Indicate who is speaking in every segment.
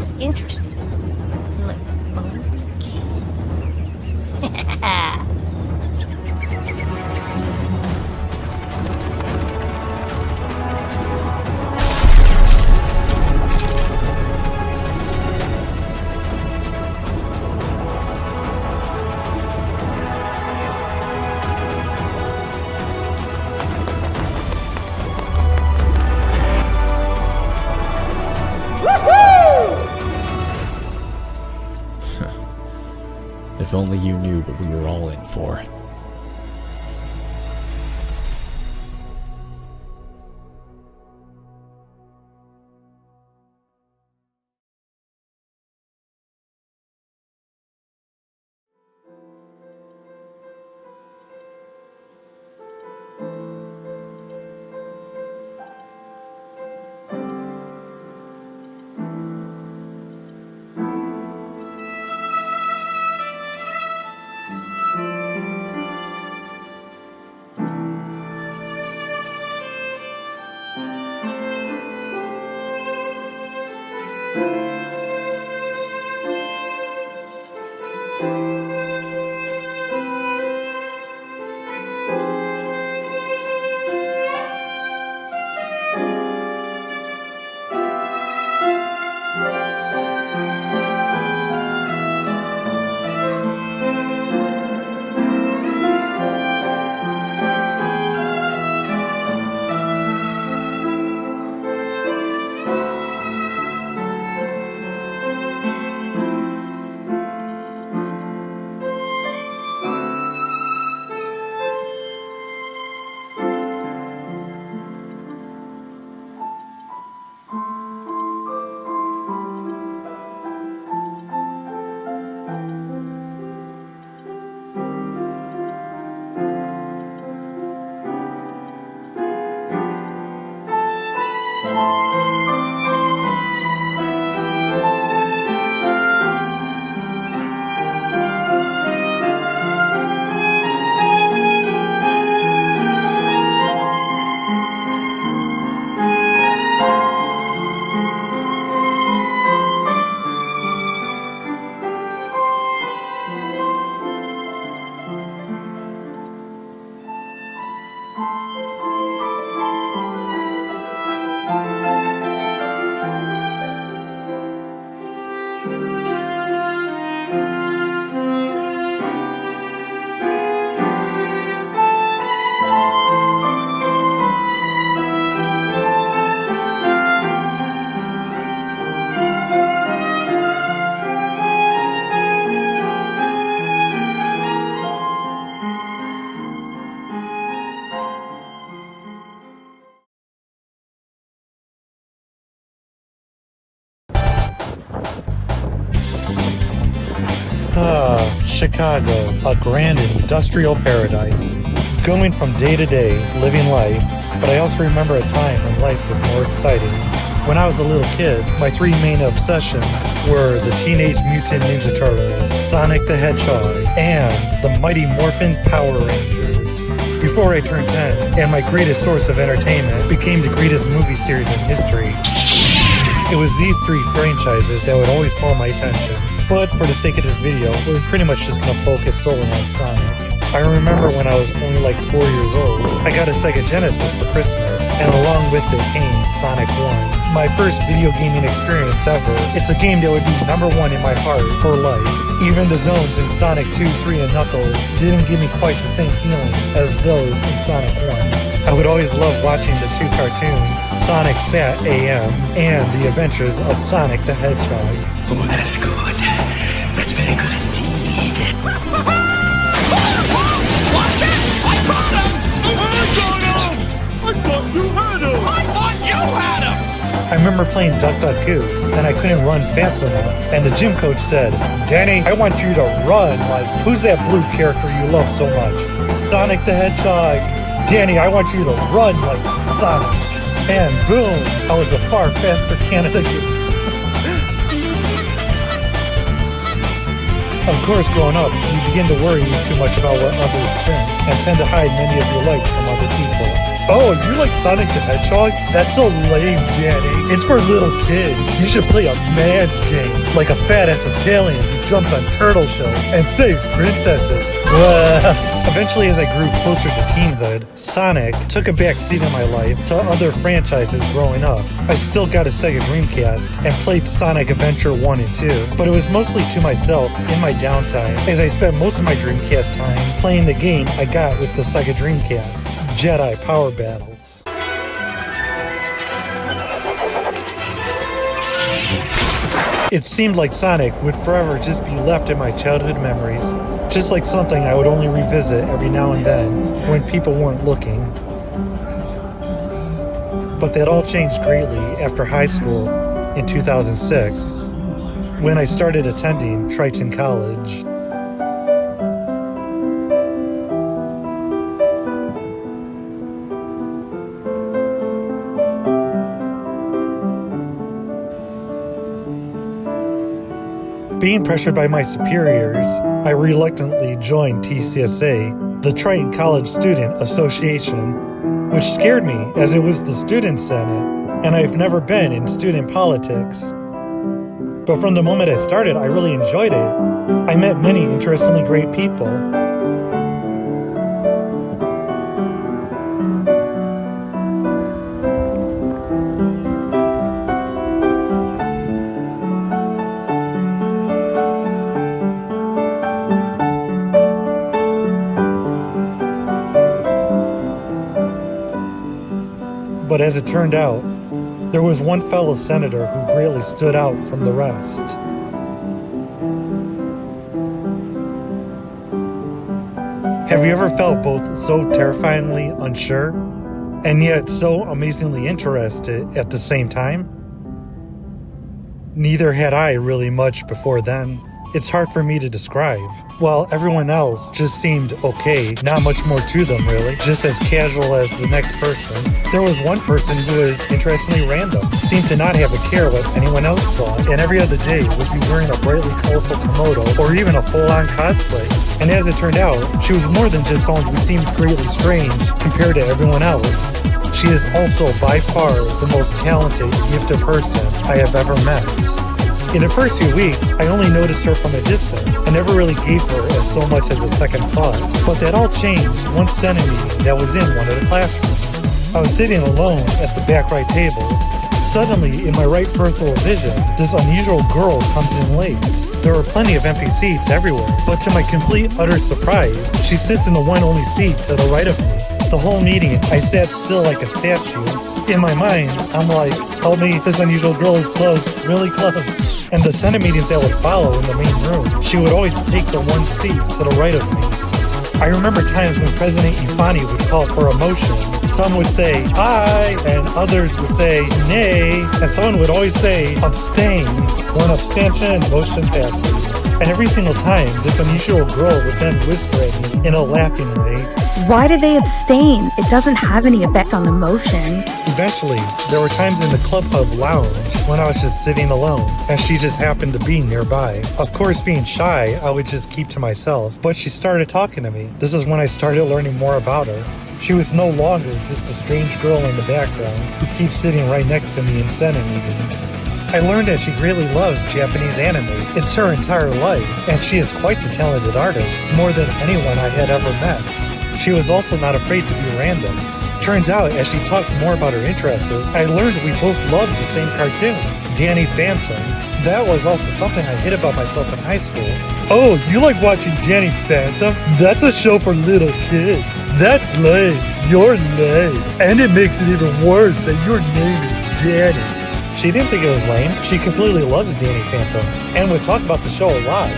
Speaker 1: sounds interesting. Let the fun begin.
Speaker 2: If only you knew what we were all in for.
Speaker 3: Chicago, a grand industrial paradise. Going from day to day, living life, but I also remember a time when life was more exciting. When I was a little kid, my three main obsessions were the Teenage Mutant Ninja Turtles, Sonic the Hedgehog, and the Mighty Morphin Power Rangers. Before I turned 10, and my greatest source of entertainment became the greatest movie series in history. It was these three franchises that would always call my attention. But for the sake of this video, we're pretty much just going to focus solely on Sonic. I remember when I was only like 4 years old, I got a Sega Genesis for Christmas, and along with it came Sonic 1. My first video gaming experience ever. It's a game that would be number one in my heart for life. Even the zones in Sonic 2, 3, and Knuckles didn't give me quite the same feeling as those in Sonic 1. I would always love watching the two cartoons, Sonic Sat AM and The Adventures of Sonic the Hedgehog.
Speaker 4: Oh, that's good. That's very good indeed.
Speaker 5: Watch it! I got him! I thought you had him! I thought you had him!
Speaker 3: I remember playing Duck Duck Goose, and I couldn't run fast enough, and the gym coach said, "Danny, I want you to run like, who's that blue character you love so much? Sonic the Hedgehog. Danny, I want you to run like Sonic." And boom, I was a far faster Canada Goose. Of course, growing up, you begin to worry too much about what others think and tend to hide many of your likes from other people. Oh, you like Sonic the Hedgehog? That's so lame, Danny. It's for little kids. You should play a man's game, like a fat-ass Italian who jumps on turtle shells and saves princesses. Well, eventually as I grew closer to teenhood, Sonic took a back seat in my life to other franchises growing up. I still got a Sega Dreamcast and played Sonic Adventure 1 and 2, but it was mostly to myself in my downtime, as I spent most of my Dreamcast time playing the game I got with the Sega Dreamcast, Jedi Power Battles. It seemed like Sonic would forever just be left in my childhood memories, just like something I would only revisit every now and then when people weren't looking. But that all changed greatly after high school in 2006, when I started attending Triton College. Being pressured by my superiors, I reluctantly joined TCSA, the Triton College Student Association, which scared me as it was the Student Senate, and I've never been in student politics. But from the moment I started, I really enjoyed it. I met many interestingly great people. But as it turned out, there was one fellow senator who greatly stood out from the rest. Have you ever felt both so terrifyingly unsure and yet so amazingly interested at the same time? Neither had I really much before then. It's hard for me to describe. While everyone else just seemed okay, not much more to them really, just as casual as the next person, there was one person who was interestingly random, seemed to not have a care what anyone else thought, and every other day would be wearing a brightly colorful kimono or even a full-on cosplay. And as it turned out, she was more than just someone who seemed greatly strange compared to everyone else. She is also by far the most talented, gifted person I have ever met. In the first few weeks, I only noticed her from a distance and never really gave her as so much as a second thought. But that all changed one Senate meeting that was in one of the classrooms. I was sitting alone at the back right table. Suddenly, in my right peripheral vision, this unusual girl comes in late. There were plenty of empty seats everywhere, but to my complete utter surprise, she sits in the one only seat to the right of me. The whole meeting, I sat still like a statue. In my mind, I'm like, help me, this unusual girl is close, really close. And the Senate meetings that would follow in the main room, she would always take the one seat to the right of me. I remember times when President Ifani would call for a motion. Some would say aye, and others would say nay, and someone would always say abstain. One abstention, motion passes. And every single time, this unusual girl would then whisper at me in a laughing way,
Speaker 6: "Why did they abstain? It doesn't have any effect on the motion."
Speaker 3: Eventually, there were times in the Club Hub lounge when I was just sitting alone, and she just happened to be nearby. Of course, being shy, I would just keep to myself, but she started talking to me. This is when I started learning more about her. She was no longer just a strange girl in the background who keeps sitting right next to me in Senate meetings. I learned that she greatly loves Japanese anime. It's her entire life, and she is quite the talented artist, more than anyone I had ever met. She was also not afraid to be random. Turns out, as she talked more about her interests, I learned we both loved the same cartoon, Danny Phantom. That was also something I hid about myself in high school. Oh, you like watching Danny Phantom? That's a show for little kids. That's lame. You're lame. And it makes it even worse that your name is Danny. She didn't think it was lame. She completely loves Danny Phantom and would talk about the show a lot.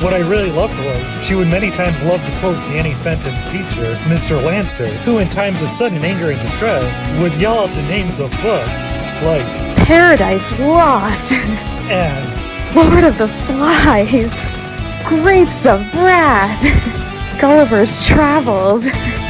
Speaker 3: What I really loved was she would many times love to quote Danny Phantom's teacher, Mr. Lancer, who in times of sudden anger and distress would yell out the names of books like
Speaker 6: Paradise Lost,
Speaker 3: and
Speaker 6: Lord of the Flies, Grapes of Wrath, Gulliver's Travels.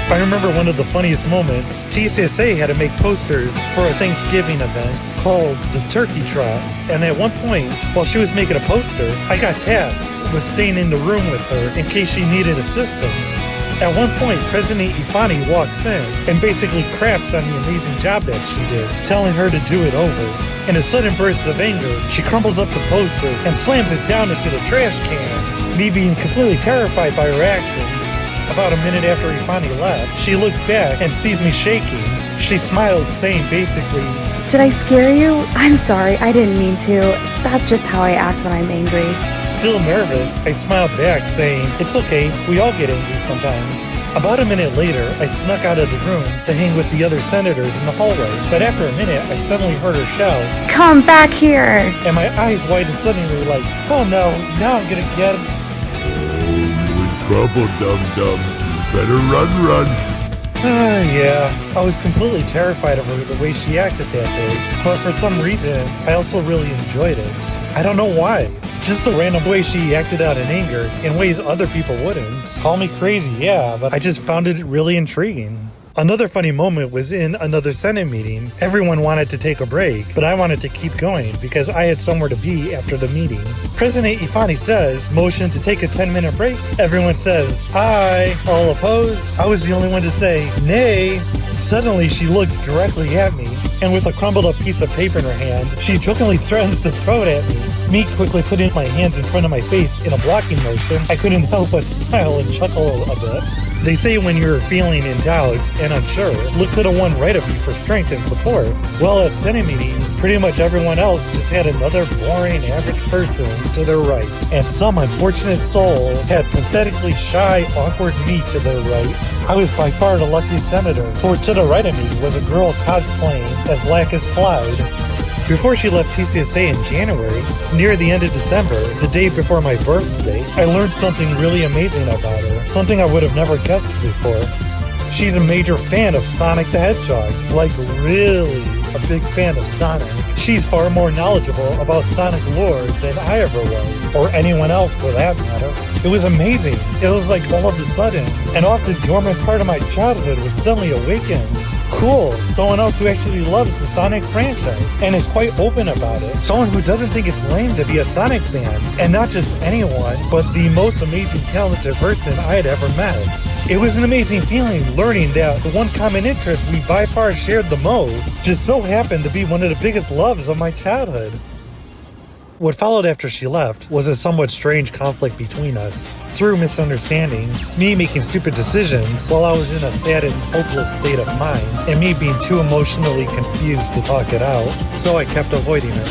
Speaker 3: I remember one of the funniest moments. TCSA had to make posters for a Thanksgiving event called the Turkey Trot. And at one point, while she was making a poster, I got tasked with staying in the room with her in case she needed assistance. At one point, President Ifani walks in and basically craps on the amazing job that she did, telling her to do it over. In a sudden burst of anger, she crumbles up the poster and slams it down into the trash can, me being completely terrified by her actions. About a minute after Ifani left, she looks back and sees me shaking. She smiles, saying basically,
Speaker 6: Did I scare you? I'm sorry, I didn't mean to. That's just how I act when I'm angry.
Speaker 3: Still nervous, I smiled back, saying, It's okay, we all get angry sometimes. About a minute later, I snuck out of the room to hang with the other senators in the hallway, but after a minute, I suddenly heard her shout,
Speaker 6: Come back here!
Speaker 3: and my eyes widened suddenly like, oh no, now I'm gonna get him.
Speaker 5: Trouble, dum-dum. You better run.
Speaker 3: Yeah, I was completely terrified of her the way she acted that day, but for some reason, I also really enjoyed it. I don't know why. Just the random way she acted out in anger in ways other people wouldn't. Call me crazy, yeah, but I just found it really intriguing. Another funny moment was in another Senate meeting. Everyone wanted to take a break, but I wanted to keep going because I had somewhere to be after the meeting. President Ifani says, motion to take a 10-minute break. Everyone says, aye. All opposed? I was the only one to say, nay. Suddenly, she looks directly at me, and with a crumbled up piece of paper in her hand, she jokingly threatens to throw it at me. Me quickly putting my hands in front of my face in a blocking motion, I couldn't help but smile and chuckle a bit. They say when you're feeling in doubt and unsure, look to the one right of you for strength and support. Well, at Senate meetings, pretty much everyone else just had another boring, average person to their right. And some unfortunate soul had pathetically shy, awkward me to their right. I was by far the luckiest senator, for to the right of me was a girl cosplaying as Lacus Cloud. Before she left TCSA in January, near the end of December, the day before my birthday, I learned something really amazing about her, something I would have never guessed before. She's a major fan of Sonic the Hedgehog, like really a big fan of Sonic. She's far more knowledgeable about Sonic lore than I ever was, or anyone else for that matter. It was amazing. It was like all of a sudden, an often dormant part of my childhood was suddenly awakened. Cool, someone else who actually loves the Sonic franchise and is quite open about it. Someone who doesn't think it's lame to be a Sonic fan, and not just anyone, but the most amazing talented person I had ever met. It was an amazing feeling learning that the one common interest we by far shared the most just so happened to be one of the biggest loves of my childhood. What followed after she left was a somewhat strange conflict between us. Through misunderstandings, me making stupid decisions while I was in a sad and hopeless state of mind, and me being too emotionally confused to talk it out, so I kept avoiding her.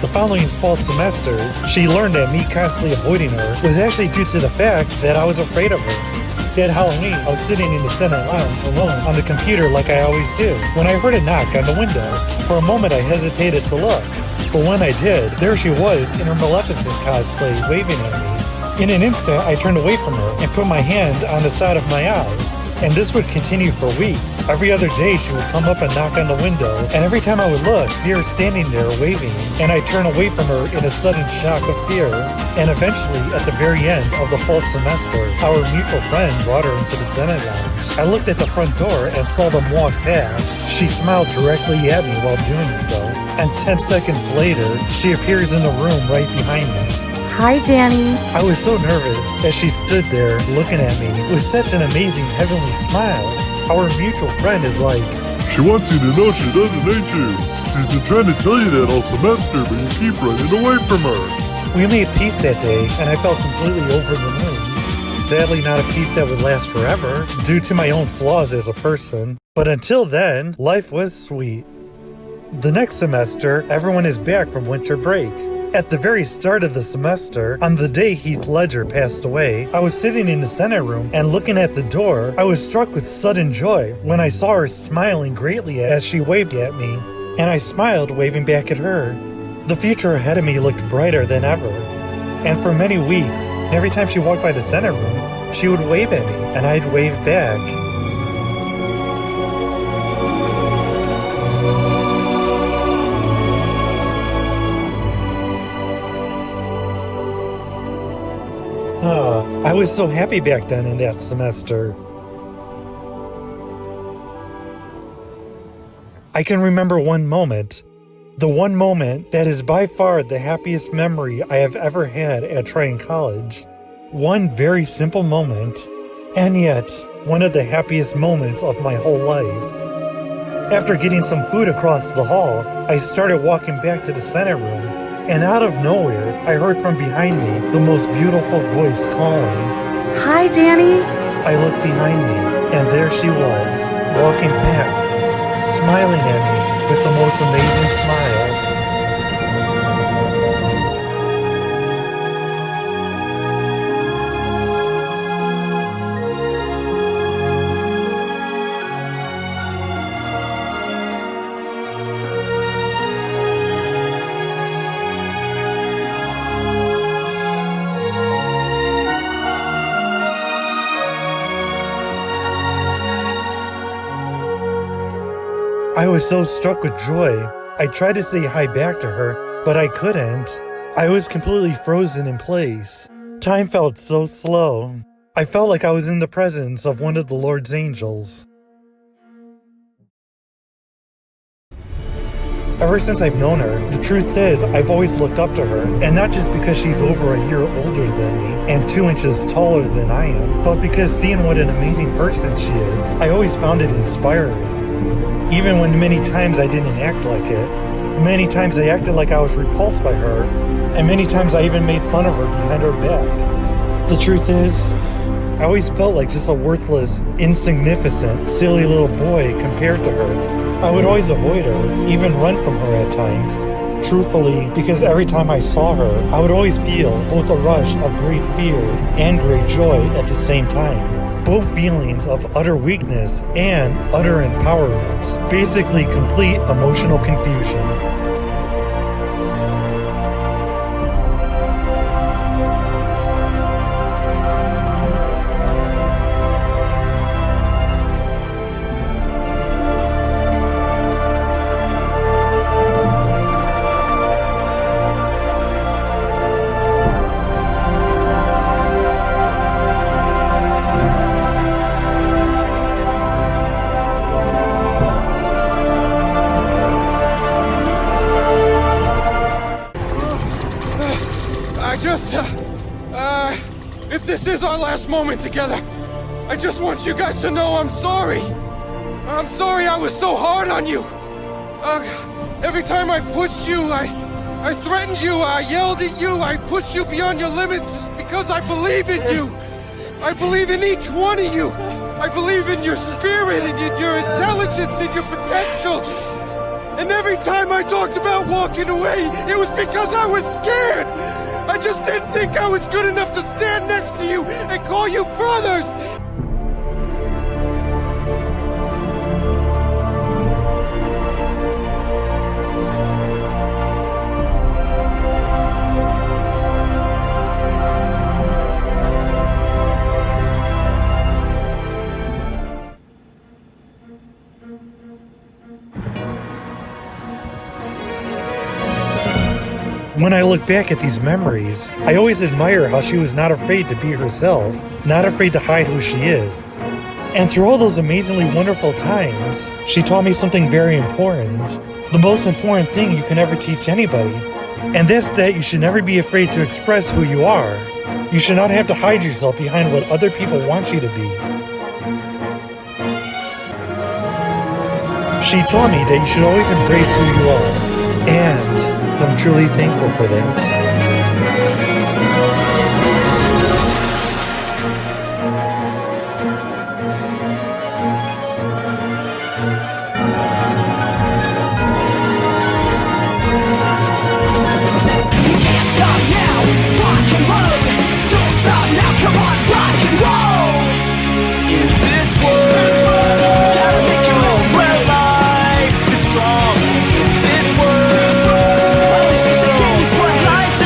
Speaker 3: The following fall semester, she learned that me constantly avoiding her was actually due to the fact that I was afraid of her. That Halloween, I was sitting in the Senate lounge alone on the computer like I always do, when I heard a knock on the window. For a moment I hesitated to look, but when I did, there she was in her Maleficent cosplay waving at me. In an instant, I turned away from her and put my hand on the side of my eye. And this would continue for weeks. Every other day she would come up and knock on the window, and every time I would look, see her standing there waving, and I'd turn away from her in a sudden shock of fear. And eventually, at the very end of the fall semester, our mutual friend brought her into the Senate lounge. I looked at the front door and saw them walk past. She smiled directly at me while doing so, and 10 seconds later, she appears in the room right behind me.
Speaker 6: Hi, Danny.
Speaker 3: I was so nervous as she stood there looking at me with such an amazing heavenly smile. Our mutual friend is like,
Speaker 5: She wants you to know she doesn't hate you. She's been trying to tell you that all semester, but you keep running away from her.
Speaker 3: We made peace that day, and I felt completely over the moon. Sadly, not a peace that would last forever, due to my own flaws as a person. But until then, life was sweet. The next semester, everyone is back from winter break. At the very start of the semester, on the day Heath Ledger passed away, I was sitting in the Senate room and looking at the door. I was struck with sudden joy when I saw her smiling greatly as she waved at me, and I smiled, waving back at her. The future ahead of me looked brighter than ever, and for many weeks, every time she walked by the Senate room, she would wave at me, and I'd wave back. I was so happy back then in that semester. I can remember one moment. The one moment that is by far the happiest memory I have ever had at trying college. One very simple moment. And yet, one of the happiest moments of my whole life. After getting some food across the hall, I started walking back to the Senate room, and out of nowhere, I heard from behind me the most beautiful voice calling.
Speaker 6: Hi, Danny.
Speaker 3: I looked behind me, and there she was, walking past, smiling at me with the most amazing smile. I was so struck with joy. I tried to say hi back to her, but I couldn't. I was completely frozen in place. Time felt so slow. I felt like I was in the presence of one of the Lord's angels. Ever since I've known her, the truth is I've always looked up to her, and not just because she's over a year older than me and 2 inches taller than I am, but because seeing what an amazing person she is, I always found it inspiring. Even when many times I didn't act like it, many times I acted like I was repulsed by her, and many times I even made fun of her behind her back. The truth is, I always felt like just a worthless, insignificant, silly little boy compared to her. I would always avoid her, even run from her at times. Truthfully, because every time I saw her, I would always feel both a rush of great fear and great joy at the same time. Both feelings of utter weakness and utter empowerment. Basically complete emotional confusion.
Speaker 5: If this is our last moment together, I just want you guys to know I'm sorry. I'm sorry I was so hard on you. Every time I pushed you, I threatened you, I yelled at you, I pushed you beyond your limits because I believe in you. I believe in each one of you. I believe in your spirit and in your intelligence and your potential. And every time I talked about walking away, it was because I was scared. I just didn't think I was good enough to stand next to you and call you brothers.
Speaker 3: When I look back at these memories, I always admire how she was not afraid to be herself, not afraid to hide who she is. And through all those amazingly wonderful times, she taught me something very important. The most important thing you can ever teach anybody. And that's that you should never be afraid to express who you are. You should not have to hide yourself behind what other people want you to be. She taught me that you should always embrace who you are. And I'm truly thankful for that.
Speaker 7: Life's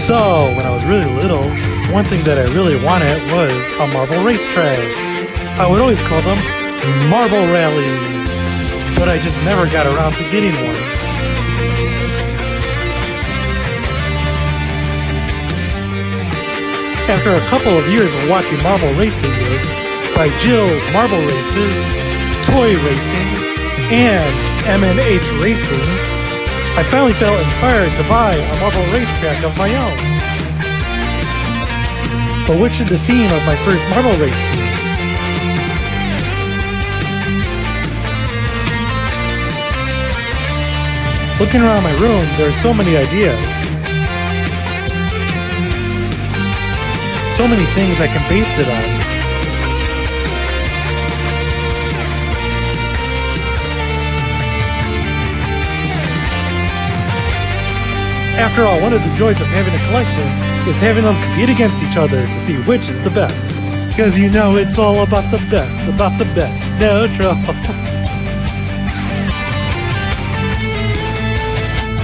Speaker 3: So, when I was really little, one thing that I really wanted was a marble racetrack. I would always call them marble rallies, but I just never got around to getting one. After a couple of years of watching marble race videos by Jill's Marble Races, Toy Racing, and M&H Racing, I finally felt inspired to buy a marble racetrack of my own. But what should the theme of my first marble race be? Looking around my room, there are so many ideas. So many things I can base it on. After all, one of the joys of having a collection is having them compete against each other to see which is the best. Because you know it's all about the best, no trouble.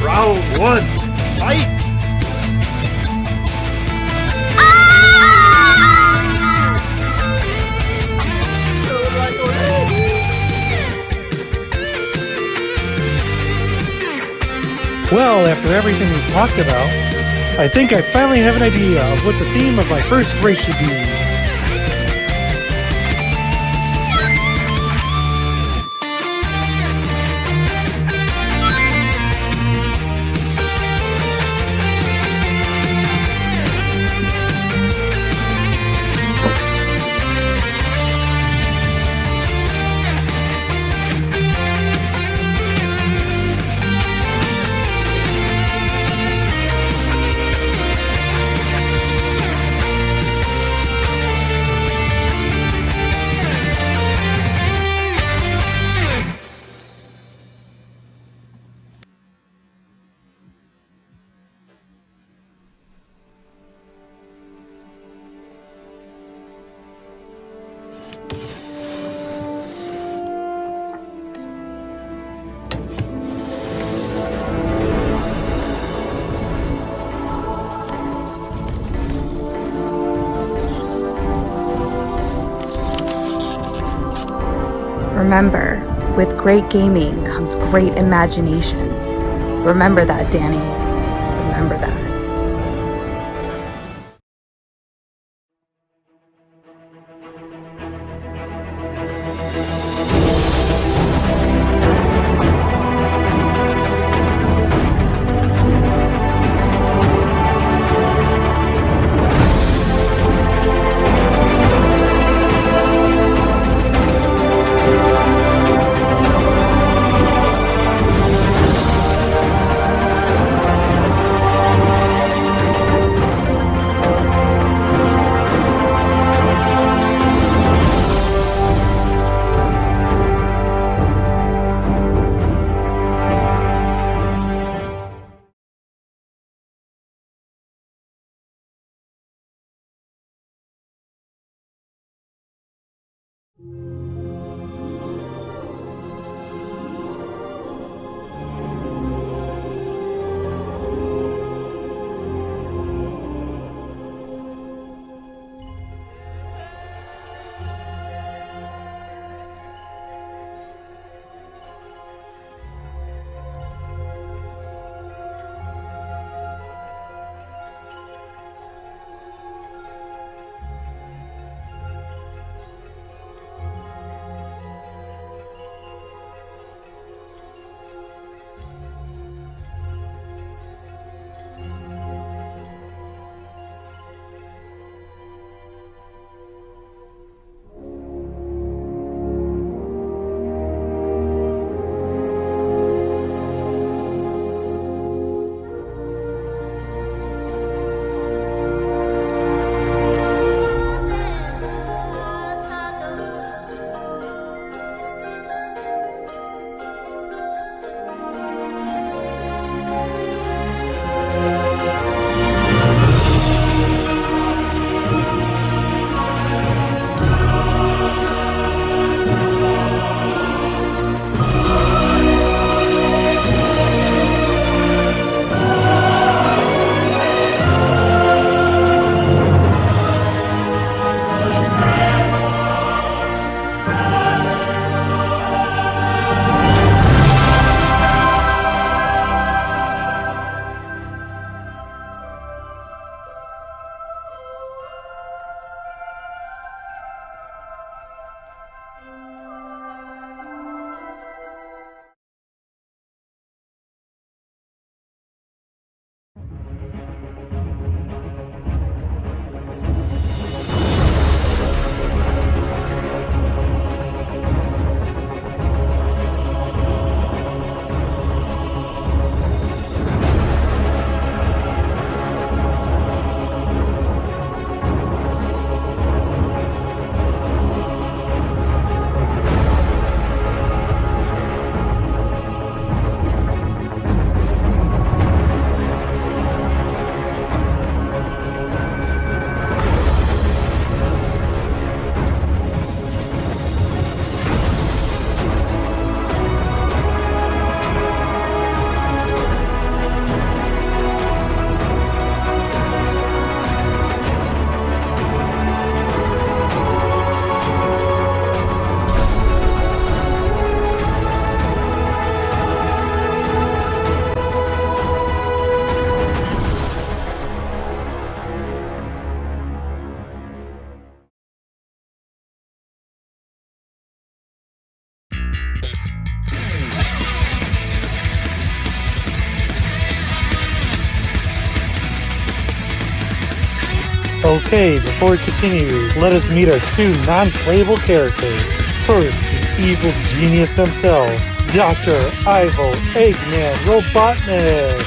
Speaker 7: Round 1, fight!
Speaker 3: Well, after everything we've talked about, I think I finally have an idea of what the theme of my first race should be.
Speaker 6: Remember, with great gaming comes great imagination. Remember that, Danny. Remember that.
Speaker 3: Okay, before we continue, let us meet our two non-playable characters. First, the evil genius himself, Dr. Ivo Eggman Robotnik.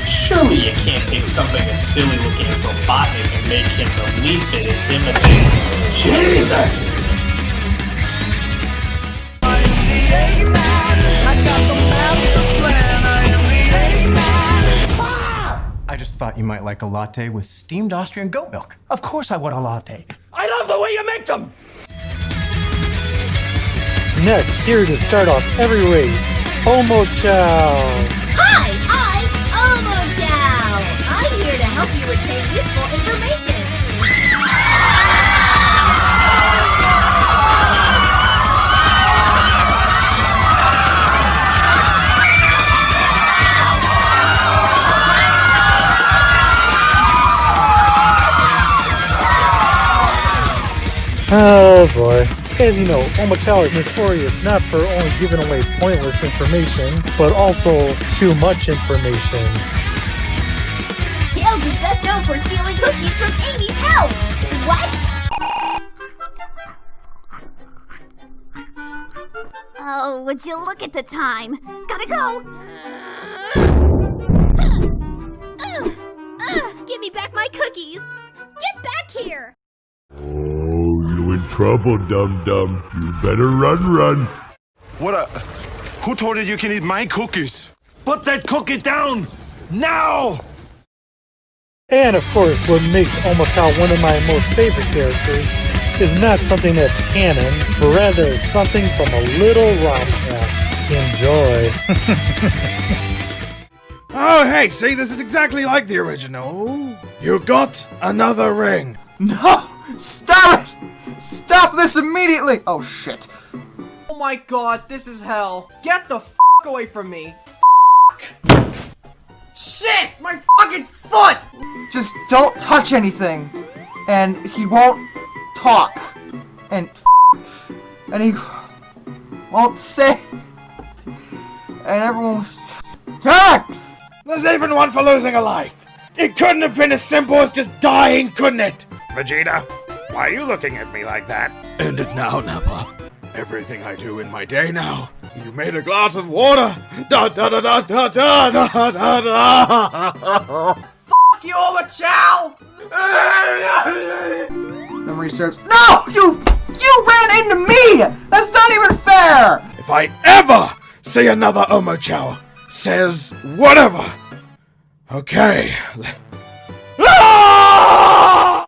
Speaker 8: Surely you can't take something as silly looking as Robotnik and make him the least bit intimidating. Jesus!
Speaker 9: I just thought you might like a latte with steamed Austrian goat milk.
Speaker 8: Of course I want a latte. I love the way you make them!
Speaker 3: Next, here to start off every race, Homo Chow.
Speaker 1: Hi, I'm Omo Chow. I'm here to help you retain useful information.
Speaker 3: Oh boy. As you know, Homo Chow is notorious not for only giving away pointless information, but also too much information.
Speaker 1: Tails is best known for stealing cookies from Amy's house. What? Oh, would you look at the time? Gotta go. Give me back my cookies. Get back here.
Speaker 7: Oh, you in trouble, dum-dum. You better run.
Speaker 10: Who told you you can eat my cookies? Put that cookie down! Now!
Speaker 3: And of course, what makes Homo Chow one of my most favorite characters is not something that's canon, but rather something from a little rom-com. Enjoy.
Speaker 10: Oh, hey, see, this is exactly like the original. You got another ring.
Speaker 11: No! Stop it! Stop this immediately! Oh shit.
Speaker 9: Oh my god, this is hell. Get the f away from me. Shit! My fucking foot!
Speaker 11: Just don't touch anything. And he won't talk. And he won't say. And everyone's attack!
Speaker 10: There's even one for losing a life. It couldn't have been as simple as just dying, couldn't it? Vegeta, why are you looking at me like that? End it now, Nappa. Everything I do in my day now. You made a glass of water. Da da da da da da da da da.
Speaker 9: Fuck you, Homo Chow!
Speaker 11: Memory serves. No! You ran into me! That's not even fair!
Speaker 10: If I ever see another Homo Chow says whatever. Okay. Ah!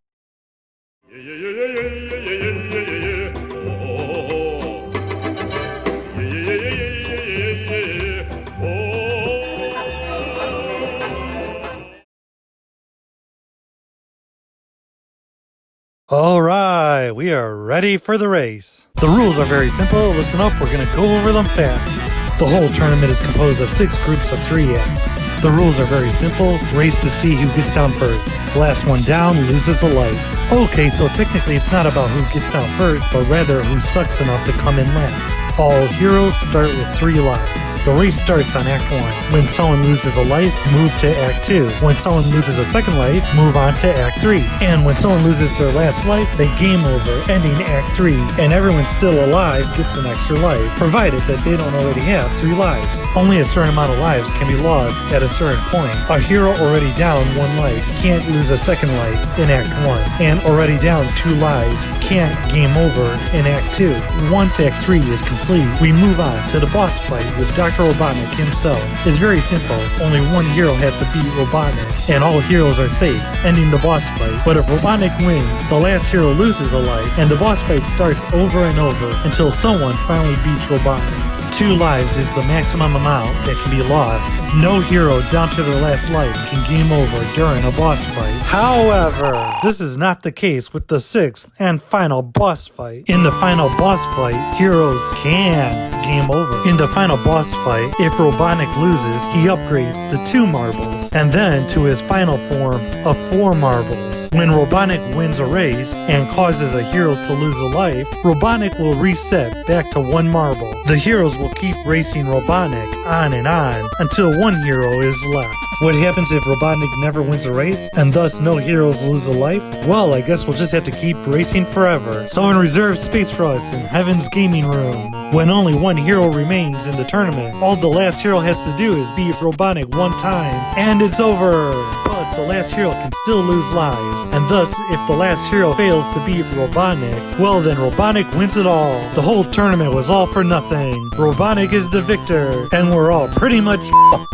Speaker 3: Alright, we are ready for the race. The rules are very simple. Listen up, we're gonna go over them fast. The whole tournament is composed of 6 groups of 3 acts. The rules are very simple. Race to see who gets down first. Last one down loses a life. Okay, so technically it's not about who gets down first, but rather who sucks enough to come in last. All heroes start with 3 lives. The race starts on Act 1. When someone loses a life, move to Act 2. When someone loses a second life, move on to Act 3. And when someone loses their last life, they game over, ending Act 3. And everyone still alive gets an extra life, provided that they don't already have 3 lives. Only a certain amount of lives can be lost at a certain point. A hero already down 1 life can't lose a second life in Act 1. And already down 2 lives can't game over in Act 2. Once Act 3 is complete, we move on to the boss fight with Dr. Robotnik himself. It's very simple. Only 1 hero has to beat Robotnik, and all heroes are safe, ending the boss fight. But if Robotnik wins, the last hero loses a life, and the boss fight starts over and over until someone finally beats Robotnik. 2 lives is the maximum amount that can be lost. No hero down to their last life can game over during a boss fight. However, this is not the case with the 6th and final boss fight. In the final boss fight, heroes can game over. In the final boss fight, if Robotnik loses, he upgrades to 2 marbles, and then to his final form of 4 marbles. When Robotnik wins a race and causes a hero to lose a life, Robotnik will reset back to 1 marble. The heroes will keep racing Robotnik on and on until 1 hero is left. What happens if Robotnik never wins a race, and thus no heroes lose a life? Well, I guess we'll just have to keep racing forever. Someone reserve space for us in Heaven's gaming room. When only 1 hero remains in the tournament, all the last hero has to do is beat Robotnik 1 time, and it's over! But the last hero can still lose lives, and thus, if the last hero fails to beat Robotnik, well then Robotnik wins it all. The whole tournament was all for nothing. Robotnik is the victor, and we're all pretty much f***ed.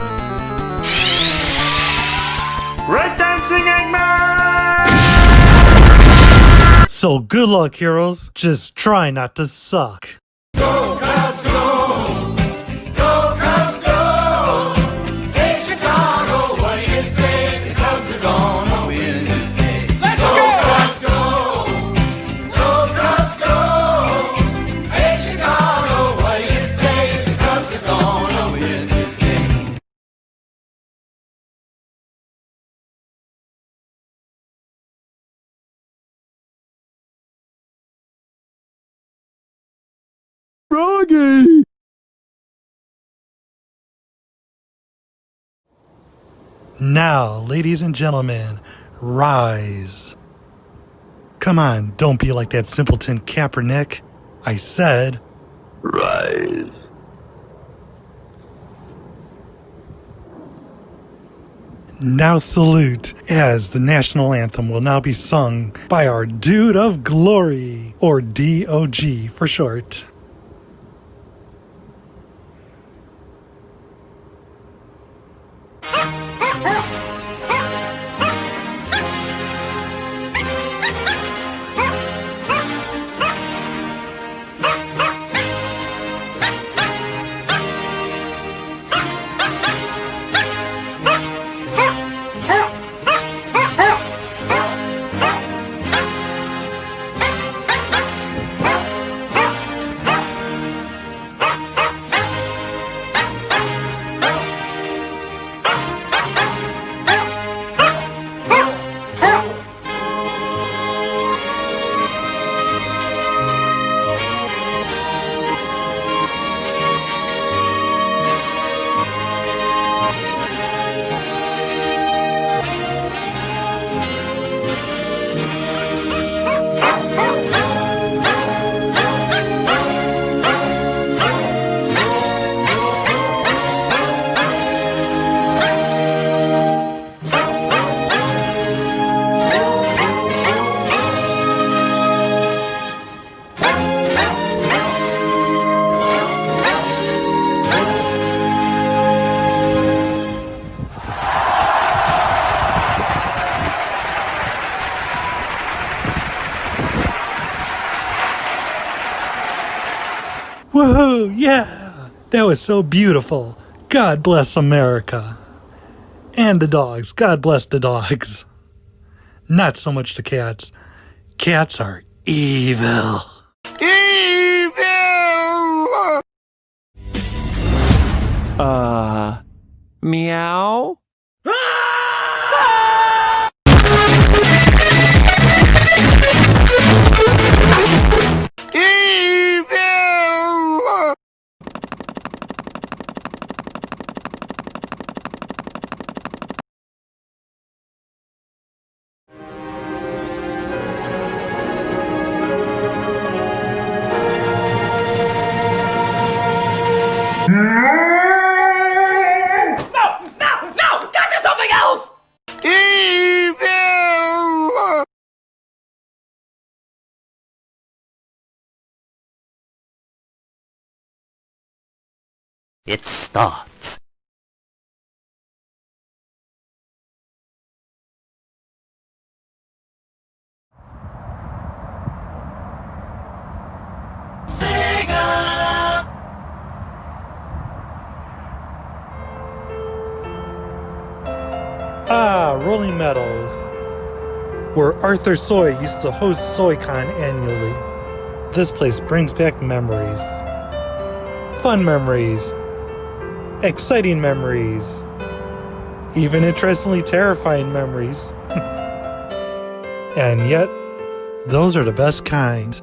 Speaker 10: Red Dancing Eggman!
Speaker 3: So good luck, heroes. Just try not to suck.
Speaker 5: Go, Cubs, go! Go, Cubs, go! Hey, Chicago, what do you say? The Cubs are gonna win today. Let's go! Cubs, go! Go, Cubs, go! Hey, Chicago, what do you say? The Cubs are gonna win today.
Speaker 7: Froggy!
Speaker 3: Now, ladies and gentlemen, rise. Come on, don't be like that simpleton Kaepernick. I said,
Speaker 7: Rise.
Speaker 3: now salute, as the national anthem will now be sung by our Dude of Glory, or DOG for short. Woohoo! Yeah! That was so beautiful. God bless America. And the dogs. God bless the dogs. Not so much the cats. Cats are evil.
Speaker 10: Evil!
Speaker 12: Meow?
Speaker 4: It starts.
Speaker 3: Rolling Meadows, where Arthur Soy used to host SoyCon annually. This place brings back memories. fun memories, exciting memories, even interestingly terrifying memories. And yet, those are the best kind.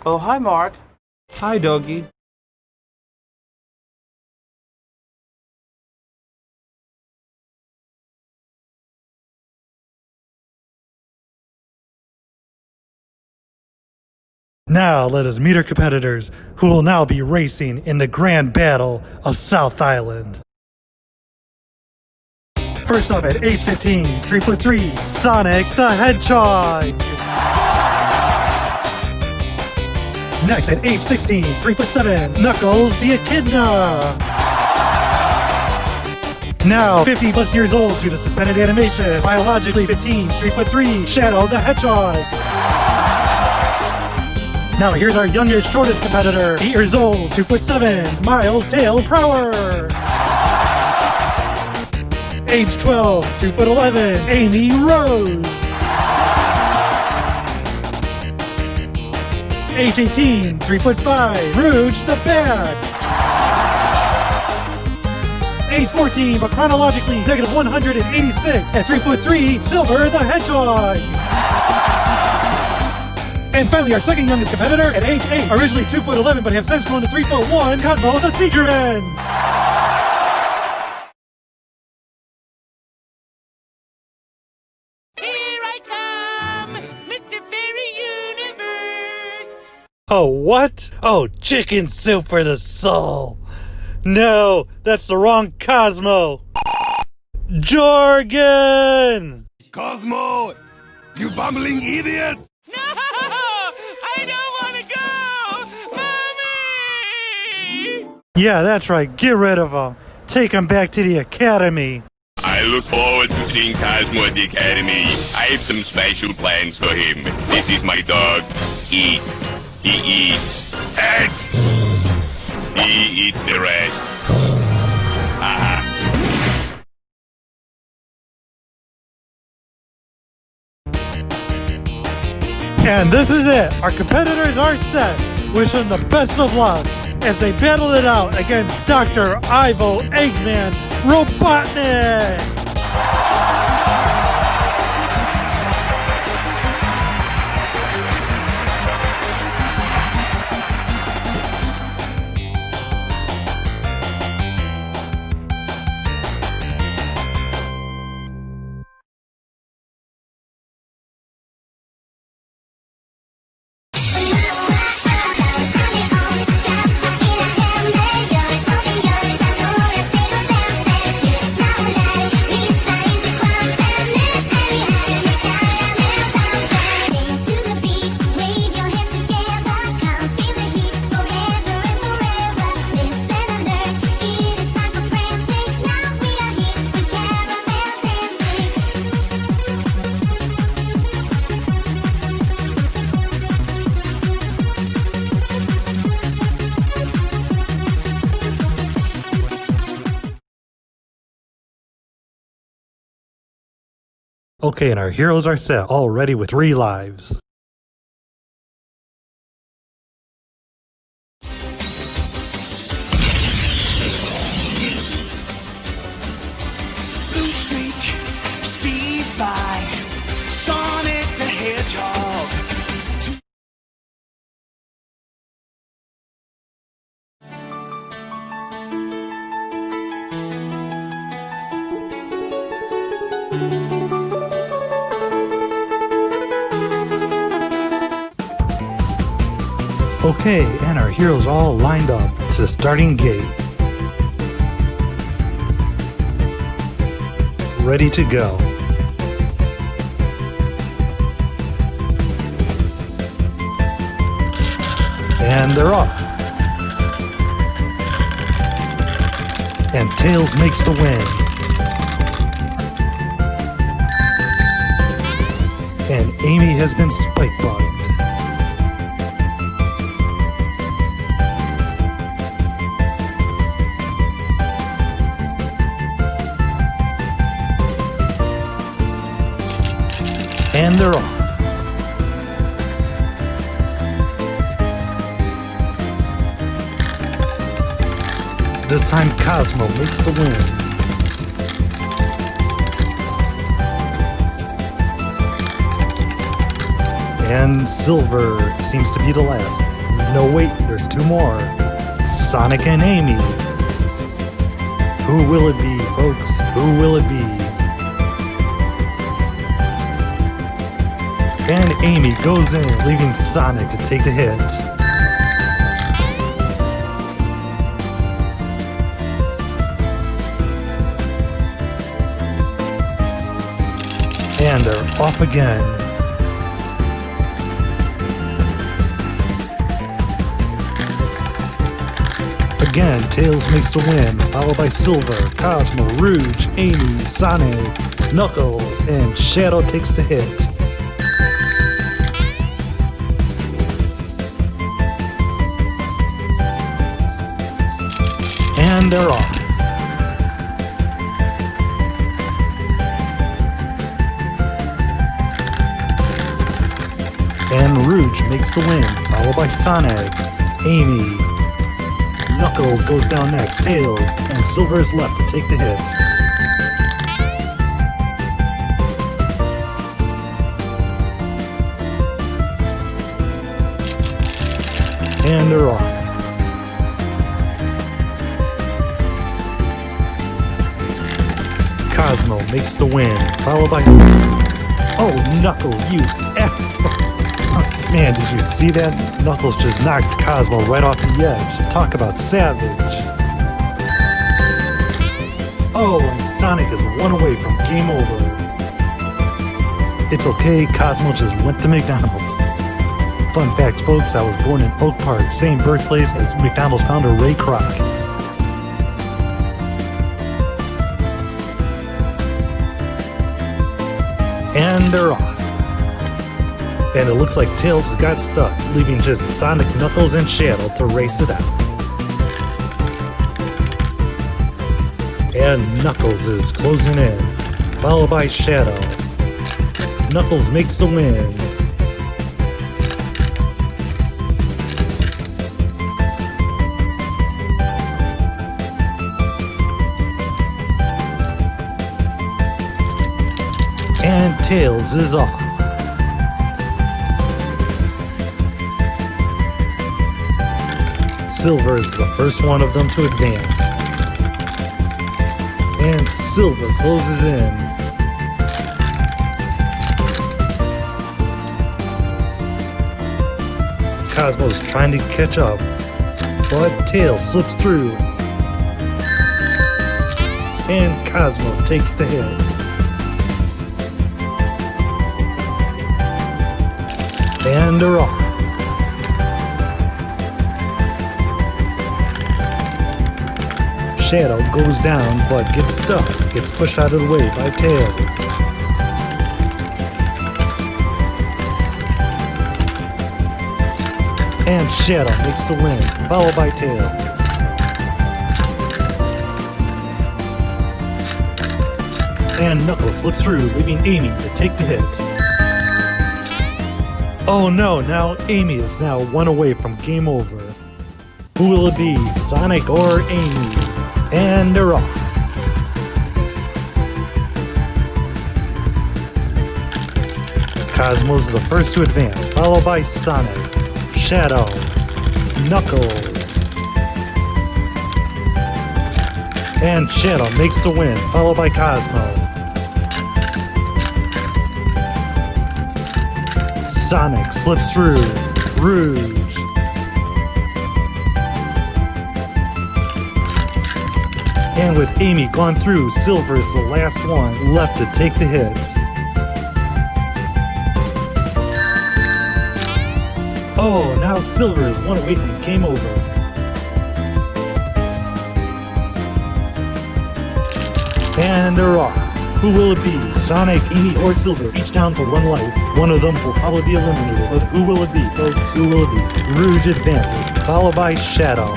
Speaker 9: Oh, hi, Mark.
Speaker 12: Hi, doggy.
Speaker 3: Now let us meet our competitors, who will now be racing in the grand battle of South Island. First up at age 15, 3'3", Sonic the Hedgehog. Next at age 16, 3'7", Knuckles the Echidna. Now 50 plus years old due to suspended animation, biologically 15, 3'3", Shadow the Hedgehog. Now here's our youngest, shortest competitor, 8 years old, 2'7", Miles Tails Prower. Age 12, 2'11", Amy Rose. Age 18, 3'5", Rouge the Bat. Age 14, but chronologically negative 186, at 3'3", Silver the Hedgehog. And finally, our second youngest competitor, at age 8, originally 2'11", but have since grown to 3'1", Cosmo the Sea Dragon.
Speaker 13: Here I come, Mr. Fairy Universe.
Speaker 3: Oh, what? Oh, chicken soup for the soul. No, that's the wrong Cosmo. Jorgen!
Speaker 7: Cosmo! You bumbling idiot!
Speaker 13: No! I don't want to go! Mommy!
Speaker 3: Yeah, that's right. Get rid of him. Take him back to the academy.
Speaker 7: I look forward to seeing Cosmo at the academy. I have some special plans for him. This is my dog. Eat. He eats. Eats! He eats the rest.
Speaker 3: And this is it. Our competitors are set. Wish them the best of luck. as they battle it out against Dr. Ivo Eggman Robotnik. Okay, and our heroes are set, all ready with 3 lives.
Speaker 4: Blue streak speeds by. Sonic the Hedgehog.
Speaker 3: Okay, and our heroes all lined up to the starting gate. Ready to go. And they're off. And Tails makes the win. And Amy has been spike bombed. And they're off. This time Cosmo makes the win. And Silver seems to be the last. No, wait, there's 2 more. Sonic and Amy. Who will it be, folks? Who will it be? And Amy goes in, leaving Sonic to take the hit. And they're off again. Again, Tails makes the win, followed by Silver, Cosmo, Rouge, Amy, Sonic, Knuckles, and Shadow takes the hit. And they're off. And Rouge makes the win, followed by Sonic, Amy, Knuckles goes down next, Tails, and Silver is left to take the hits. And they're off. Cosmo makes the win, followed by... Oh, Knuckles, you asshole! Man, did you see that? Knuckles just knocked Cosmo right off the edge. Talk about savage. Oh, and Sonic is 1 away from game over. It's okay, Cosmo just went to McDonald's. Fun fact, folks, I was born in Oak Park, same birthplace as McDonald's founder Ray Kroc. And they're off. And it looks like Tails got stuck, leaving just Sonic, Knuckles, and Shadow to race it out. And Knuckles is closing in, followed by Shadow. Knuckles makes the win. Tails is off. Silver is the first one of them to advance. And Silver closes in. Cosmo's trying to catch up, but Tails slips through. And Cosmo takes the hit. And they're off. Shadow goes down but gets stuck, gets pushed out of the way by Tails. And Shadow makes the win, followed by Tails. And Knuckles slips through, leaving Amy to take the hit. Oh no, now Amy is now one away from game over. Who will it be, Sonic or Amy? And they're off. Cosmo's the first to advance, followed by Sonic, Shadow, Knuckles. And Shadow makes the win, followed by Cosmo. Sonic slips through, Rouge. And with Amy gone through, Silver is the last one left to take the hit. Oh, now Silver is one away from game over. And they're off. Who will it be? Sonic, Amy, or Silver? Each down for one life. One of them will probably be eliminated. But who will it be, folks? Who will it be? Rouge advances, followed by Shadow.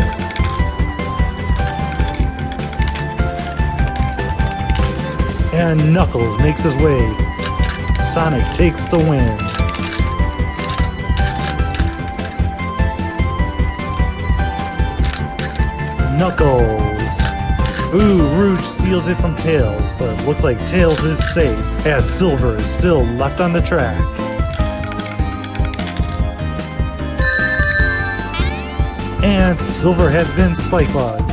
Speaker 3: And Knuckles makes his way. Sonic takes the win. Knuckles. Ooh, Rouge steals it from Tails, but looks like Tails is safe, as Silver is still left on the track. And Silver has been spike bugged.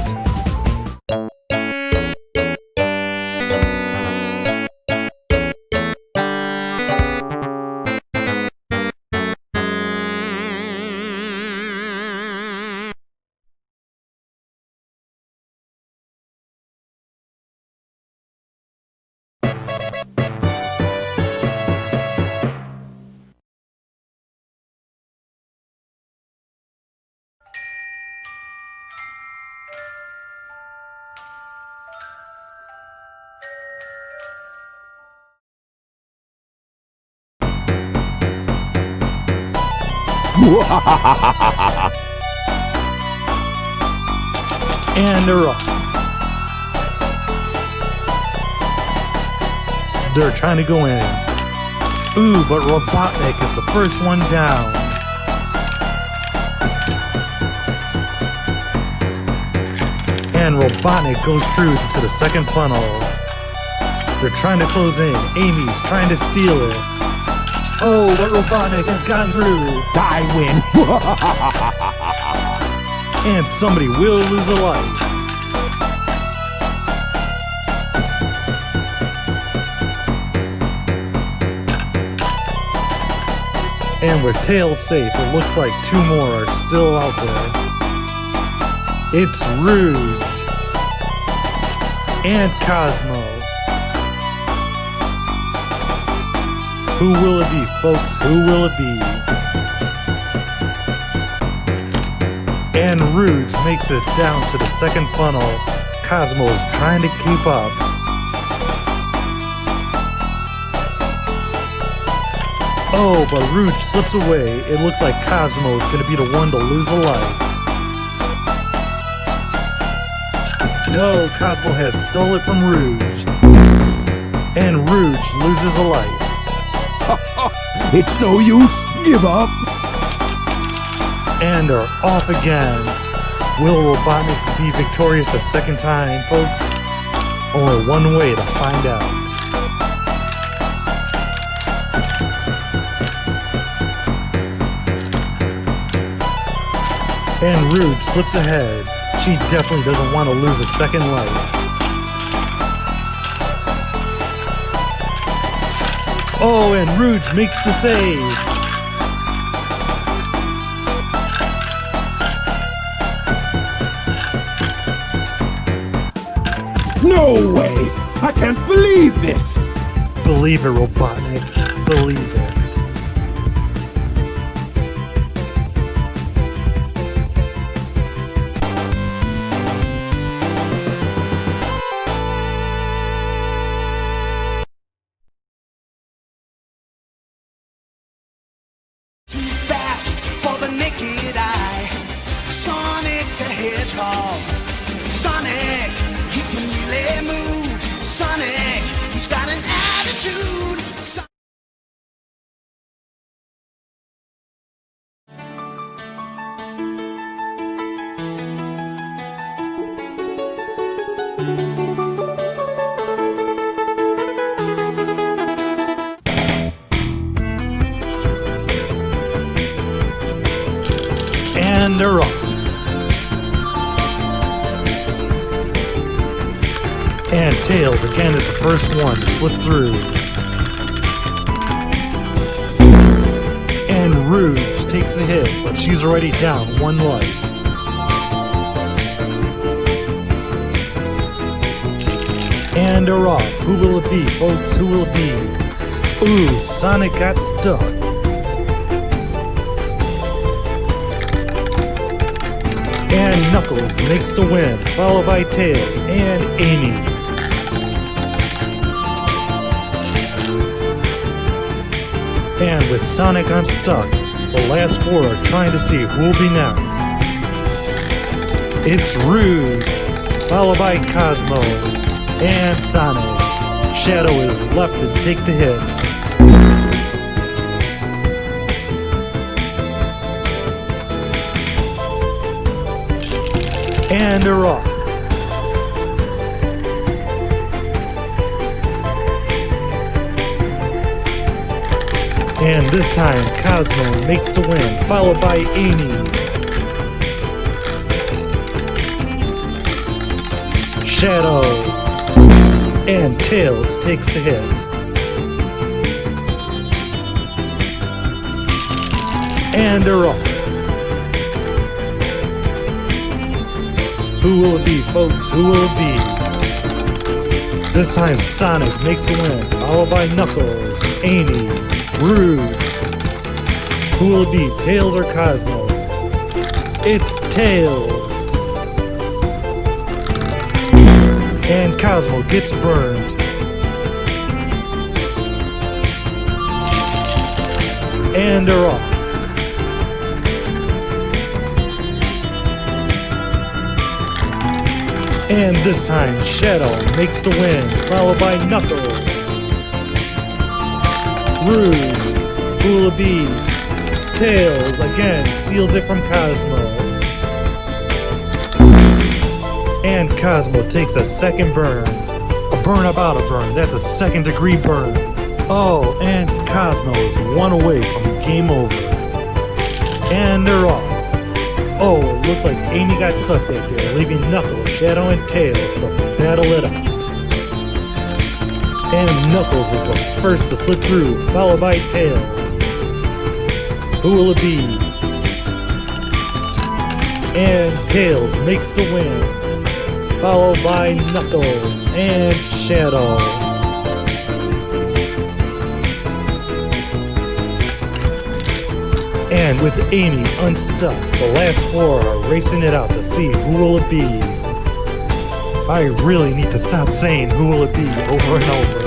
Speaker 3: And they're off. They're trying to go in. Ooh, but Robotnik is the first one down. And Robotnik goes through to the second funnel. They're trying to close in. Amy's trying to steal it. Oh, but Robotnik has gotten through.
Speaker 10: I win.
Speaker 3: And somebody will lose a life. And with Tails safe, it looks like two more are still out there. It's Rouge and Cosmo. Who will it be, folks? Who will it be? And Rouge makes it down to the second funnel. Cosmo is trying to keep up. Oh, but Rouge slips away. It looks like Cosmo is going to be the one to lose a life. No, Cosmo has stole it from Rouge. And Rouge loses a life.
Speaker 10: It's no use. Give up.
Speaker 3: And are off again. Will Robotnik be victorious a second time, folks? Only one way to find out. And Rouge slips ahead. She definitely doesn't want to lose a second life. Oh, and Rouge makes the save.
Speaker 10: No way! I can't believe this!
Speaker 3: Believe it, Robotnik. Believe it.
Speaker 4: Too fast for the naked eye. Sonic the Hedgehog. Sonic, he can really move. Sonic, he's got an attitude.
Speaker 3: And they're off. And Tails again is the first one to slip through. And Rouge takes the hit, but she's already down one life. And they're off. Who will it be, folks? Who will it be? Ooh, Sonic got stuck. And Knuckles makes the win, followed by Tails and Amy. And with Sonic unstuck, the last four are trying to see who will be next. It's Rouge, followed by Cosmo and Sonic. Shadow is left to take the hit. And they're off. And this time, Cosmo makes the win, followed by Amy. Shadow and Tails takes the hit. And they're off. Who will it be, folks? Who will it be? This time Sonic makes the win, followed by Knuckles, Amy, Rouge. Who will it be, Tails or Cosmo? It's Tails. And Cosmo gets burned. And they're off. And this time, Shadow makes the win, followed by Knuckles. Rouge, who will it be? Tails, again, steals it from Cosmo. And Cosmo takes a second burn. A burn about a burn, that's a second-degree burn. Oh, and Cosmo is one away from game over. And they're off. Oh, it looks like Amy got stuck back there, leaving Knuckles, Shadow, and Tails to battle it out. And Knuckles is the first to slip through, followed by Tails. Who will it be? And Tails makes the win, followed by Knuckles and Shadow. And with Amy unstuck, the last four are racing it out to see who will it be. I really need to stop saying who will it be over and over.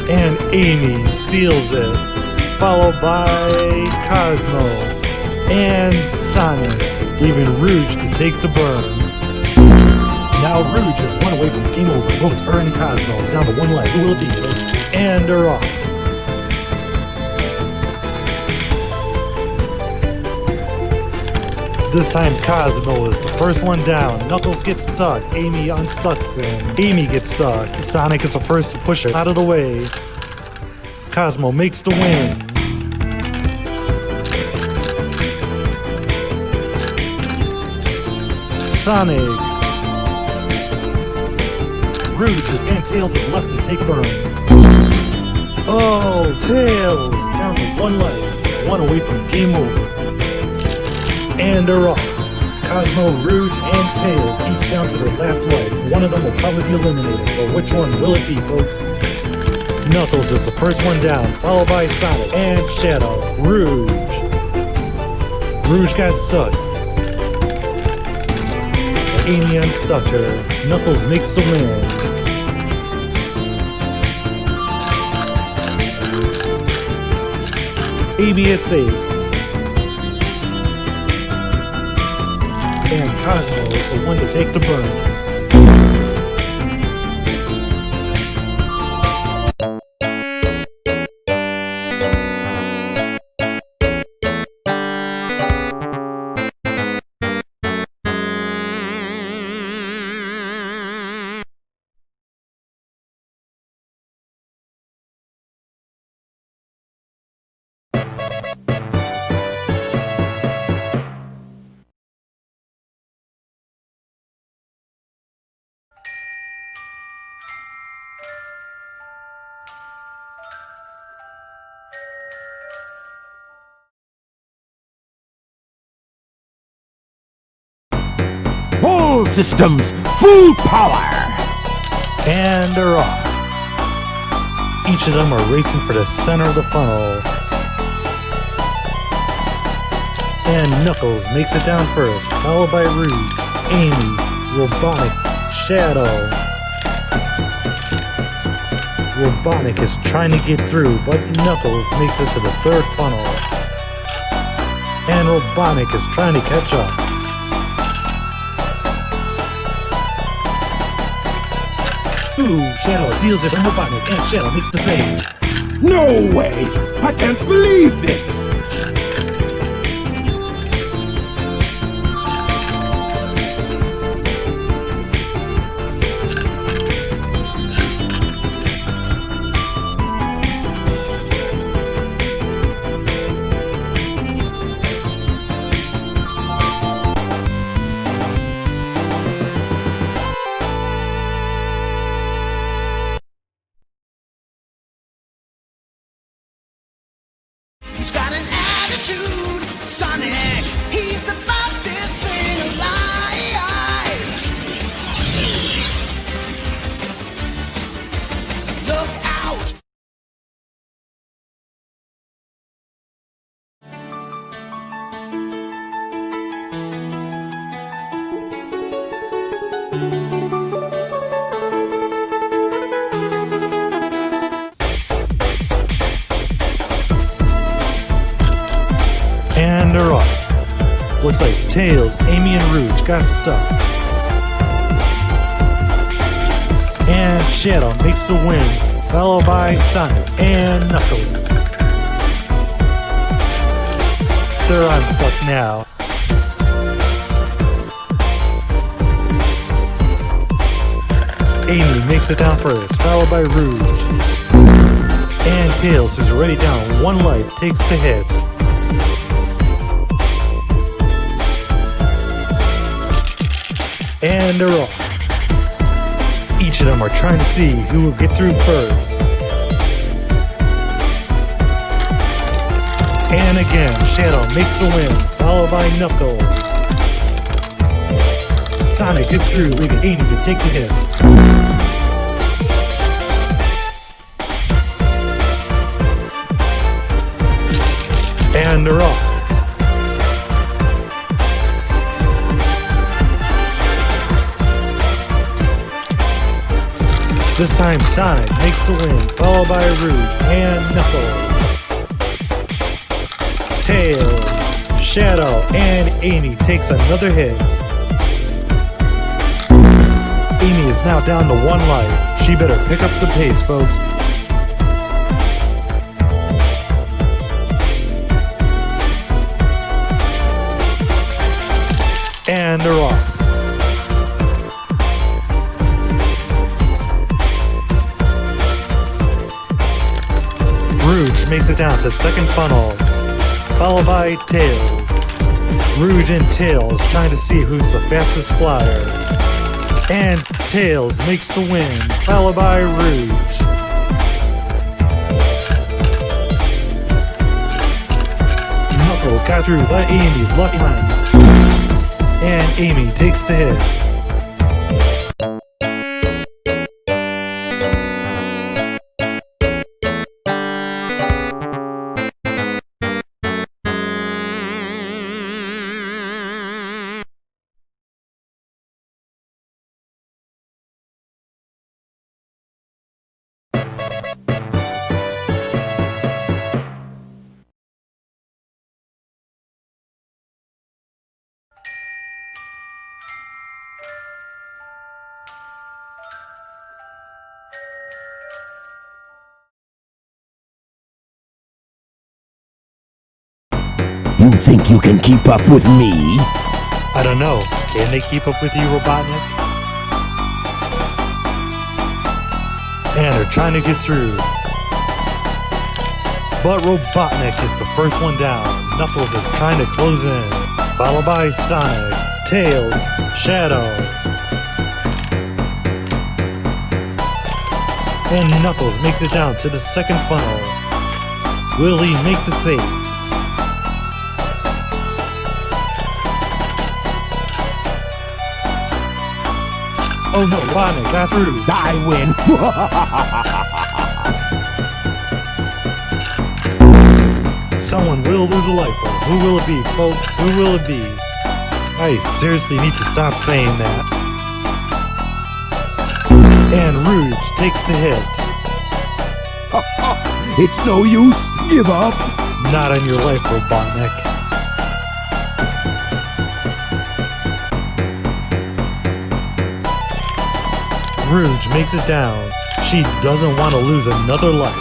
Speaker 3: And Amy steals it, followed by Cosmo and Sonic, leaving Rouge to take the burn. Now Rouge is one away from game over. Both her and Cosmo down to one life. Who will it be, folks? And they're off. This time Cosmo is the first one down. Knuckles gets stuck. Amy unstucks him. Amy gets stuck. Sonic is the first to push her out of the way. Cosmo makes the win. Sonic. Rouge and Tails is left to take burn. Oh, Tails down to one life. One away from game over. And they're off. Cosmo, Rouge, and Tails each down to their last life. One of them will probably be eliminated, but which one will it be, folks? Knuckles is the first one down, followed by Sonic and Shadow. Rouge. Rouge got stuck. Amy unstuck her. Knuckles makes the win. Amy is safe. And Cosmo is the one to take the burn.
Speaker 12: All systems, full power!
Speaker 3: And they're off. Each of them are racing for the center of the funnel. And Knuckles makes it down first, followed by Rouge, Amy, Robotnik, Shadow. Robotnik is trying to get through, but Knuckles makes it to the third funnel. And Robotnik is trying to catch up. Ooh, Shadow steals it from Robotnik, and Shadow makes the save.
Speaker 12: No way! I can't believe this!
Speaker 4: He's got an attitude, Sonic. He's the fastest thing alive. Look out!
Speaker 3: And they're off. Looks like Tails, Amy, and Rouge got stuck. And Shadow makes the win, followed by Sonic and Knuckles. They're unstuck now. Amy makes it down first, followed by Rouge. And Tails, who's already down one life, takes the hit. And they're off. Each of them are trying to see who will get through first. And again, Shadow makes the win, followed by Knuckles. Sonic gets through, leaving Amy to take the hit. And they're off. This time Sonic makes the win, followed by Rouge and Knuckles. Tails, Shadow, and Amy takes another hit. Amy is now down to one life. She better pick up the pace, folks. And they're off. Rouge makes it down to the second funnel, followed by Tails. Rouge and Tails trying to see who's the fastest flyer. And Tails makes the win, followed by Rouge. Knuckles got through by Amy's lucky line. And Amy takes the hit.
Speaker 12: You think you can keep up with me?
Speaker 3: I don't know. Can they keep up with you, Robotnik? And they're trying to get through. But Robotnik is the first one down. Knuckles is trying to close in. Followed by Sonic, Tails, Shadow. And Knuckles makes it down to the second funnel. Will he make the save? Oh no, Robotnik got through.
Speaker 12: I win.
Speaker 3: Someone will lose a life. Who will it be, folks? Who will it be? I seriously need to stop saying that. And Rouge takes the hit.
Speaker 12: It's no use. Give up.
Speaker 3: Not on your life, Robotnik. Rouge makes it down. She doesn't want to lose another life.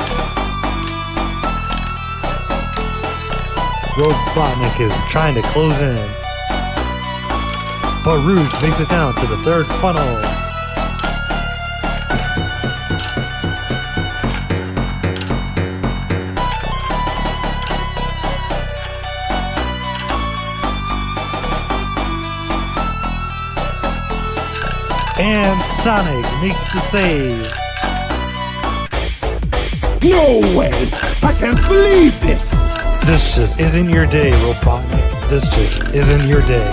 Speaker 3: Robotnik is trying to close in. But Rouge makes it down to the third funnel. And Sonic makes the save.
Speaker 12: No way! I can't believe this!
Speaker 3: This just isn't your day, Robotnik. This just isn't your day.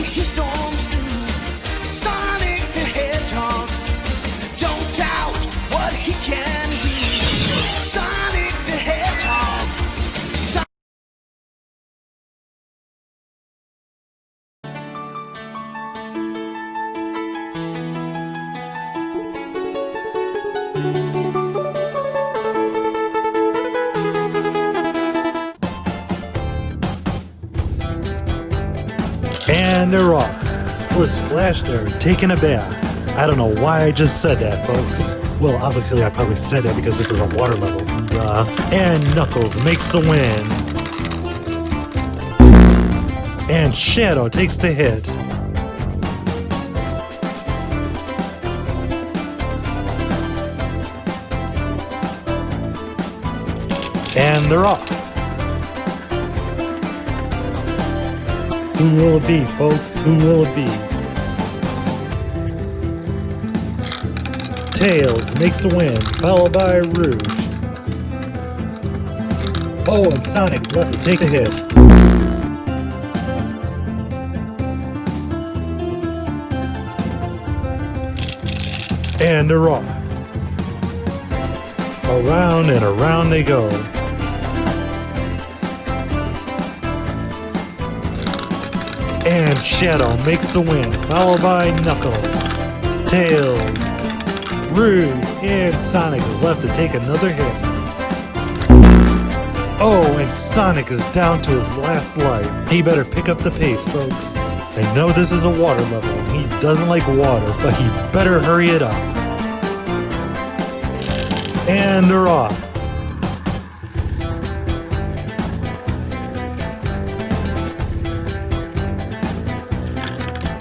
Speaker 4: He storms through Sonic the Hedgehog. Don't doubt what he can do. Sonic the Hedgehog.
Speaker 3: And they're off. Split splash, they're taking a bath. I don't know why I just said that, folks. Well, obviously I probably said that because this is a water level. Duh. And Knuckles makes the win. And Shadow takes the hit. And they're off. Who will it be, folks? Who will it be? Tails makes the win, followed by Rouge. Oh, and Sonic left to take the hit. And they're off. Around and around they go. And Shadow makes the win, followed by Knuckles, Tails, Rouge, and Sonic is left to take another hit. Oh, and Sonic is down to his last life. He better pick up the pace, folks. I know this is a water level, and he doesn't like water, but he better hurry it up. And they're off.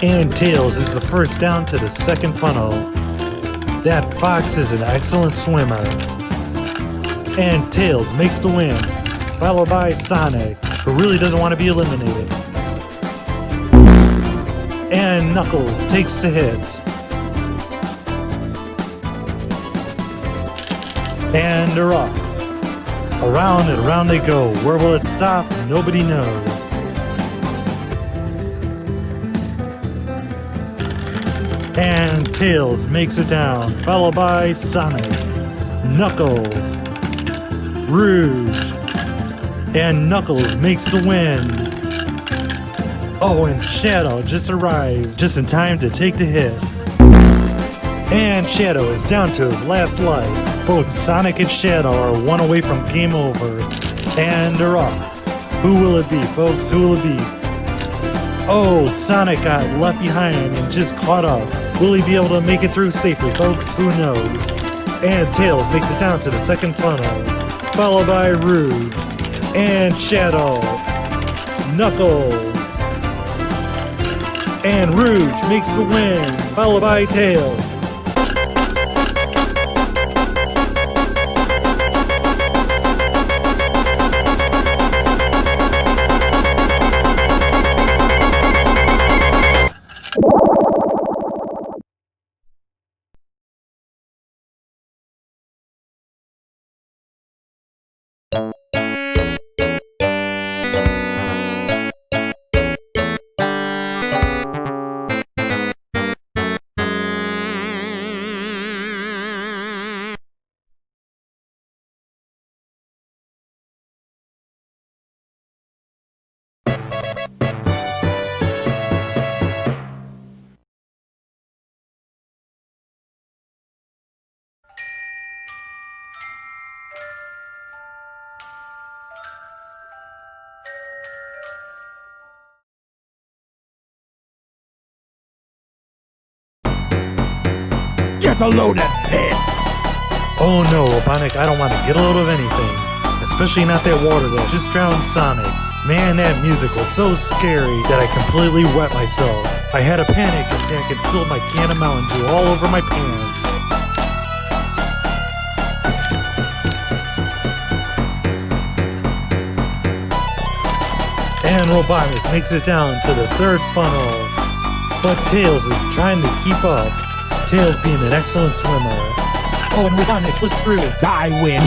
Speaker 3: And Tails is the first down to the second funnel. That Fox is an excellent swimmer. And Tails makes the win, followed by Sonic, who really doesn't want to be eliminated. And Knuckles takes the hit. And they're off. Around and around they go. Where will it stop? Nobody knows. And Tails makes it down, followed by Sonic, Knuckles, Rouge, and Knuckles makes the win. Oh, and Shadow just arrives, just in time to take the hit. And Shadow is down to his last life. Both Sonic and Shadow are one away from game over. And they're off. Who will it be, folks? Who will it be? Oh, Sonic got left behind and just caught up. Will he be able to make it through safely, folks? Who knows? And Tails makes it down to the second funnel, followed by Rouge, and Shadow, Knuckles, and Rouge makes the win, followed by Tails.
Speaker 12: Get a load of this!
Speaker 3: Oh no, Robotnik, I don't want to get a load of anything. Especially not that water that just drowned Sonic. Man, that music was so scary that I completely wet myself. I had a panic attack and spilled my can of Mountain Dew all over my pants. And Robotnik makes it down to the third funnel. But Tails is trying to keep up. Tails being an excellent swimmer. Oh, and Robotnik slips through.
Speaker 12: I win!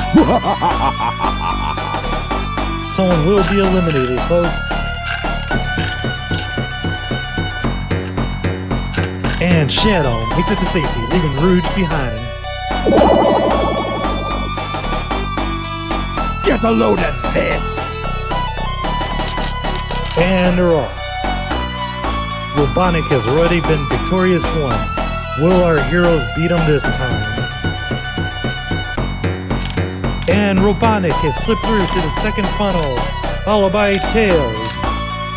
Speaker 3: Someone will be eliminated, folks. And Shadow makes it to safety, leaving Rouge behind.
Speaker 12: Get a load of this!
Speaker 3: And they're off. Robotnik has already been victorious once. Will our heroes beat him this time? And Robotnik has slipped through to the second funnel, followed by Tails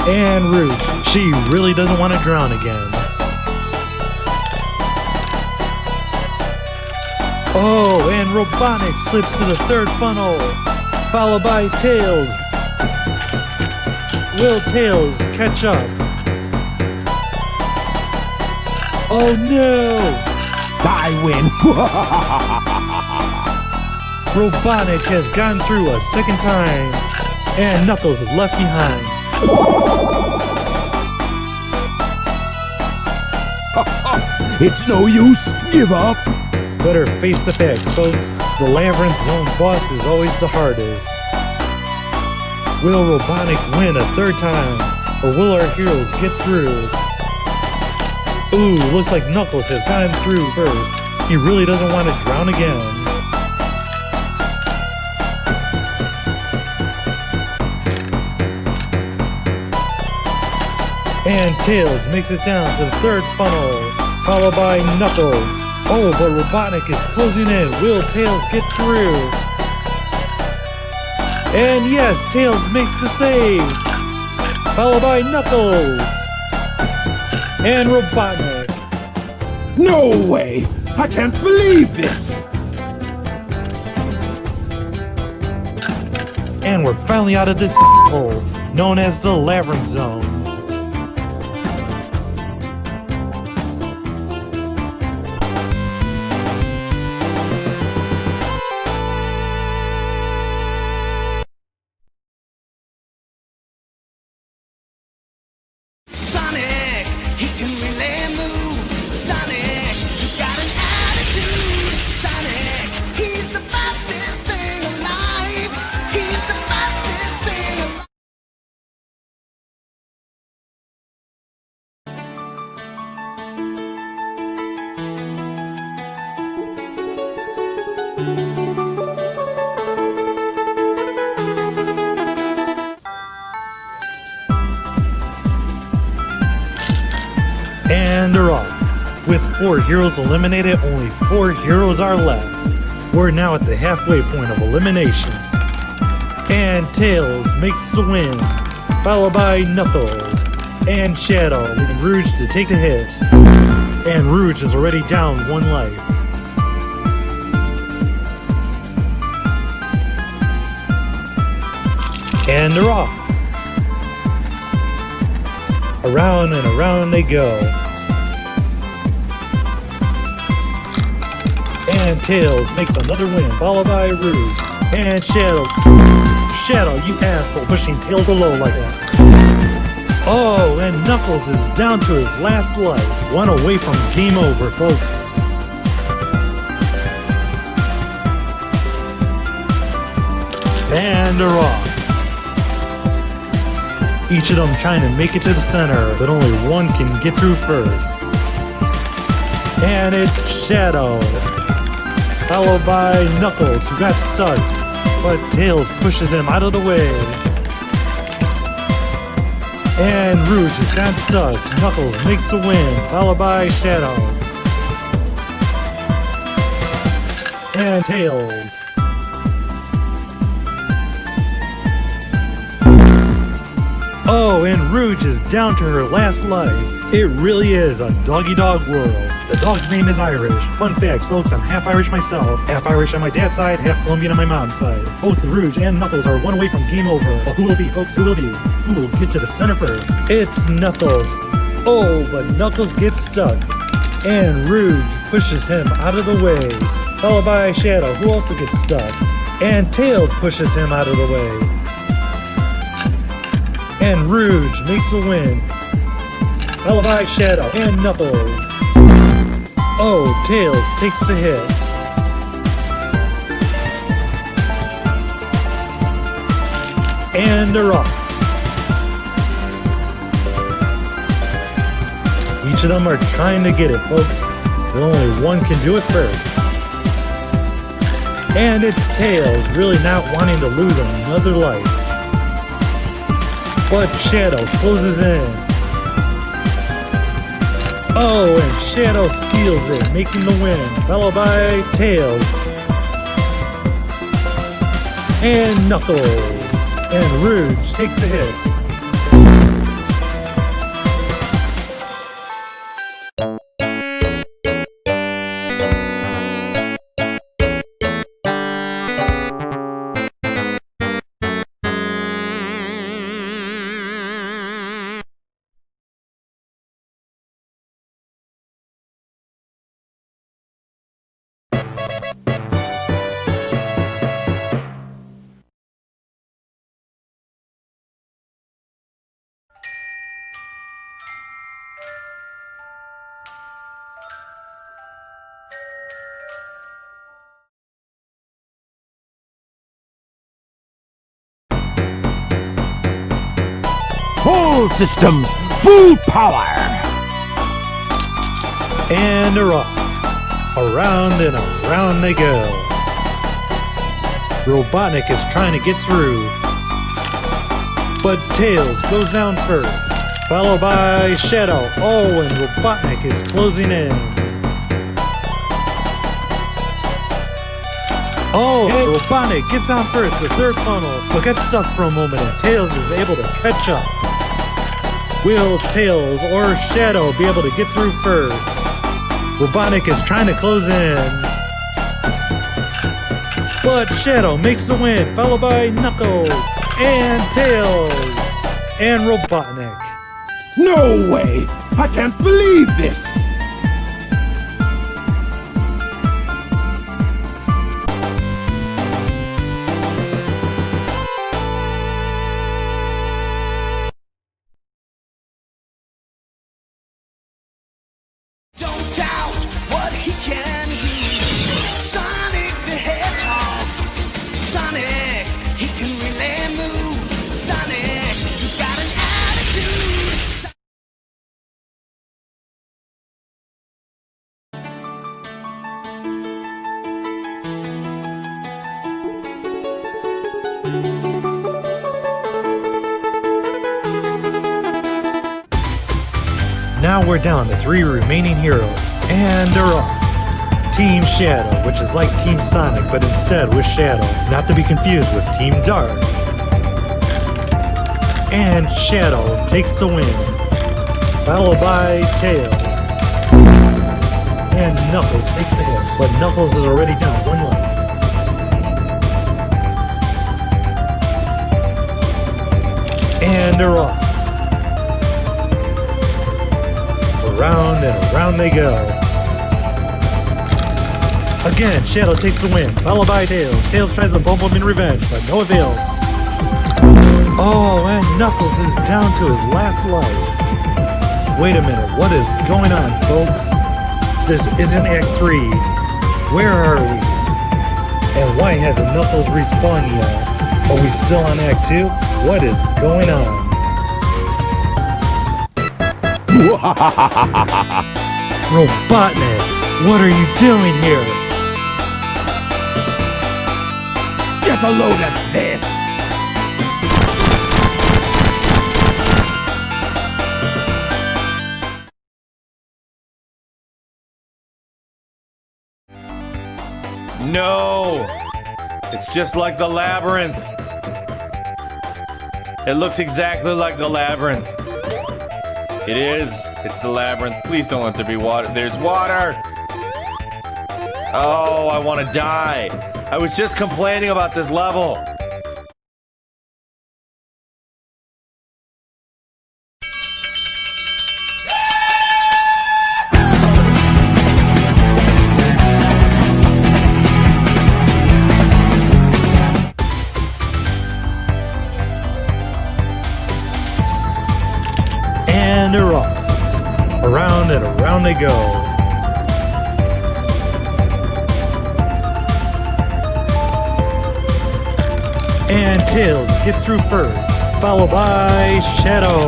Speaker 3: and Rouge. She really doesn't want to drown again. Oh, and Robotnik slips to the third funnel, followed by Tails. Will Tails catch up? Oh no!
Speaker 12: I win!
Speaker 3: Robotnik has gone through a second time, and Knuckles is left behind.
Speaker 12: It's no use, give up!
Speaker 3: Better face the facts, folks. The Labyrinth Zone boss is always the hardest. Will Robotnik win a third time, or will our heroes get through? Ooh, looks like Knuckles has gotten through first. He really doesn't want to drown again. And Tails makes it down to the third funnel, followed by Knuckles. Oh, but Robotnik is closing in. Will Tails get through? And yes, Tails makes the save. Followed by Knuckles. And Robotnik.
Speaker 12: No way! I can't believe this!
Speaker 3: And we're finally out of this hole, known as the Labyrinth Zone.
Speaker 4: Sonic, he can really move. Sonic, he's got an attitude. Sonic, he's the fastest thing alive. He's the fastest thing alive.
Speaker 3: And they're off. With 4 heroes eliminated, only 4 heroes are left. We're now at the halfway point of eliminations. And Tails makes the win, followed by Knuckles and Shadow, leaving Rouge to take the hit. And Rouge is already down 1 life. And they're off. Around and around they go. And Tails makes another win, followed by Rouge. And Shadow, you asshole, pushing Tails below like that. Oh, and Knuckles is down to his last life. 1 away from game over, folks. And they're off. Each of them trying to make it to the center, but only one can get through first. And it's Shadow, followed by Knuckles, who got stuck, but Tails pushes him out of the way. And Rouge has got stuck. Knuckles makes the win, followed by Shadow. And Tails. Oh, and Rouge is down to her last life. It really is a doggy-dog world. The dog's name is Irish. Fun facts, folks, I'm half Irish myself. Half Irish on my dad's side, half Colombian on my mom's side. Both Rouge and Knuckles are 1 away from game over. But who will it be, folks? Who will it be? Who will get to the center first? It's Knuckles. Oh, but Knuckles gets stuck. And Rouge pushes him out of the way. Followed by Shadow, who also gets stuck. And Tails pushes him out of the way. And Rouge makes the win, followed by Shadow and Knuckles. Oh, Tails takes the hit. And they're off. Each of them are trying to get it, folks, but only one can do it first. And it's Tails, really not wanting to lose another life. But Shadow closes in. Oh, and Shadow steals it, making the win, followed by Tails. And Knuckles. And Rouge takes the hit.
Speaker 12: All systems, full power!
Speaker 3: And they're off. Around and around they go. Robotnik is trying to get through, but Tails goes down first, followed by Shadow. Oh, and Robotnik is closing in. Oh, Robotnik gets on first, the third funnel, but gets stuck for a moment and Tails is able to catch up. Will Tails or Shadow be able to get through first? Robotnik is trying to close in, but Shadow makes the win, followed by Knuckles and Tails and Robotnik.
Speaker 12: No way! I can't believe this!
Speaker 4: Don't doubt what he can do. Sonic the Hedgehog. Sonic, he can really move. Sonic, he's got an attitude.
Speaker 3: Now we're down to 3 remaining heroes, and they're off. Team Shadow, which is like Team Sonic, but instead with Shadow, not to be confused with Team Dark. And Shadow takes the win, followed by Tails. And Knuckles takes the hit, but Knuckles is already down 1 life. And they're off. Around and around they go. Again, Shadow takes the win, followed by Tails. Tails tries to bump him in revenge, but no avail. Oh, and Knuckles is down to his last life. Wait a minute, what is going on, folks? This isn't Act 3. Where are we? And why hasn't Knuckles respawned yet? Are we still on Act 2? What is going on? Robotnik, what are you doing here?
Speaker 12: Get a load of this!
Speaker 14: No! It's just like the Labyrinth. It looks exactly like the Labyrinth. It is. It's the Labyrinth. Please don't let there be water. There's water! Oh, I want to die. I was just complaining about this level.
Speaker 3: And they're off. Around and around they go. And Tails gets through first, followed by Shadow.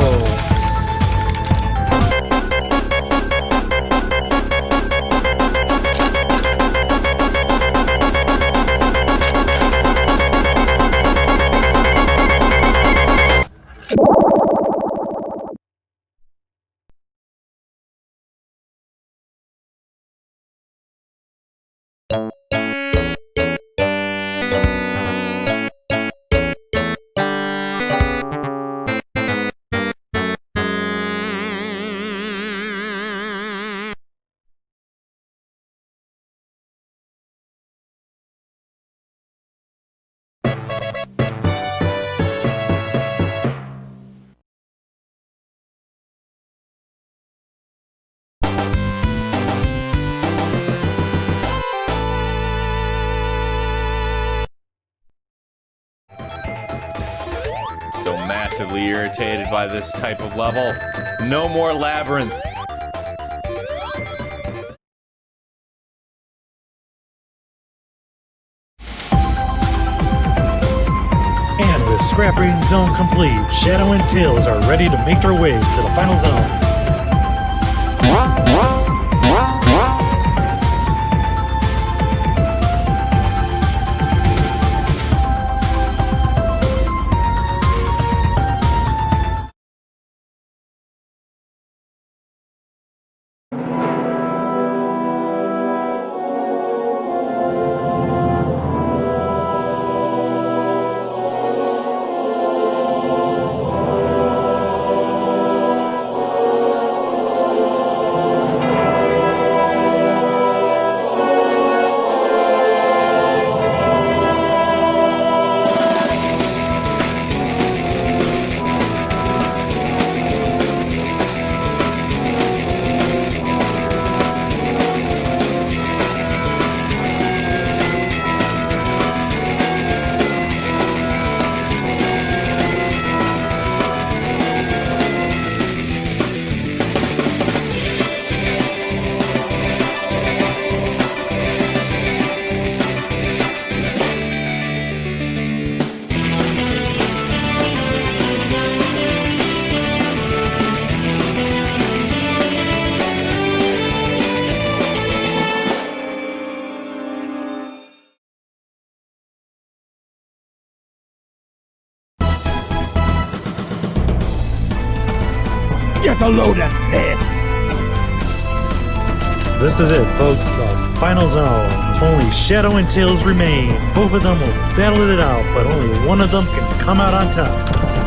Speaker 14: So massively irritated by this type of level. No more Labyrinth.
Speaker 3: And with Scrapping Zone complete, Shadow and Tails are ready to make their way to the final zone.
Speaker 12: Get a load of this!
Speaker 3: This is it, folks. The final zone. Only Shadow and Tails remain. Both of them will battle it out, but only one of them can come out on top.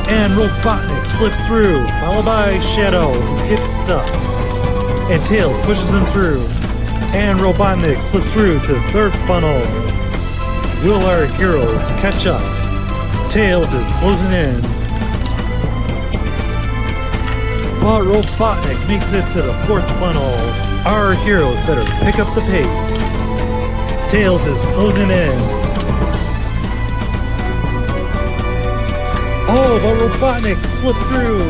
Speaker 3: And Robotnik slips through, followed by Shadow, who gets stuck. And Tails pushes him through. And Robotnik slips through to the third funnel. Will our heroes catch up? Tails is closing in. But Robotnik makes it to the fourth funnel. Our heroes better pick up the pace. Tails is closing in. Oh, but Robotnik slipped through.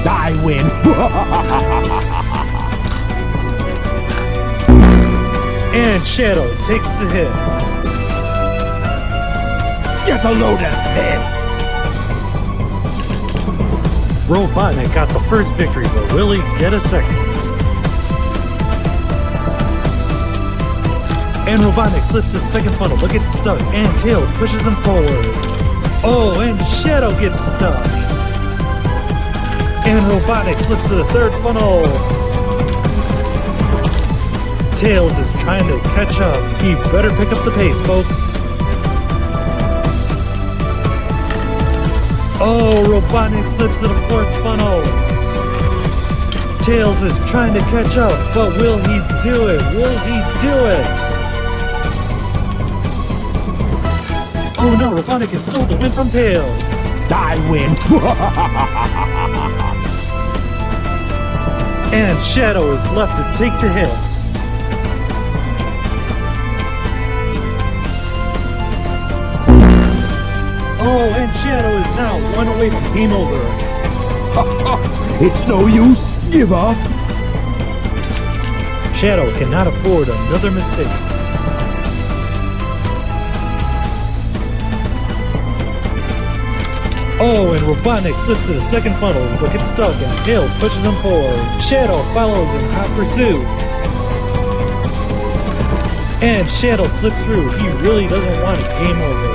Speaker 12: I win.
Speaker 3: And Shadow takes the hit.
Speaker 12: Get a load of this!
Speaker 3: Robotnik got the first victory, but will he get a second? And Robotnik slips to the second funnel, but gets stuck, and Tails pushes him forward. Oh, and Shadow gets stuck. And Robotnik slips to the third funnel. Tails is trying to catch up. He better pick up the pace, folks. Oh, Robotnik slips to the fourth funnel. Tails is trying to catch up, but will he do it? Will he do it? Oh no, Robotnik has stole the win from Tails.
Speaker 12: I win.
Speaker 3: And Shadow is left to take the hit. Oh, and Shadow is now one away from game over.
Speaker 12: It's no use. Give up.
Speaker 3: Shadow cannot afford another mistake. Oh, and Robotnik slips to the second funnel, but gets stuck, and Tails pushes him forward. Shadow follows in hot pursuit. And Shadow slips through. He really doesn't want a game over.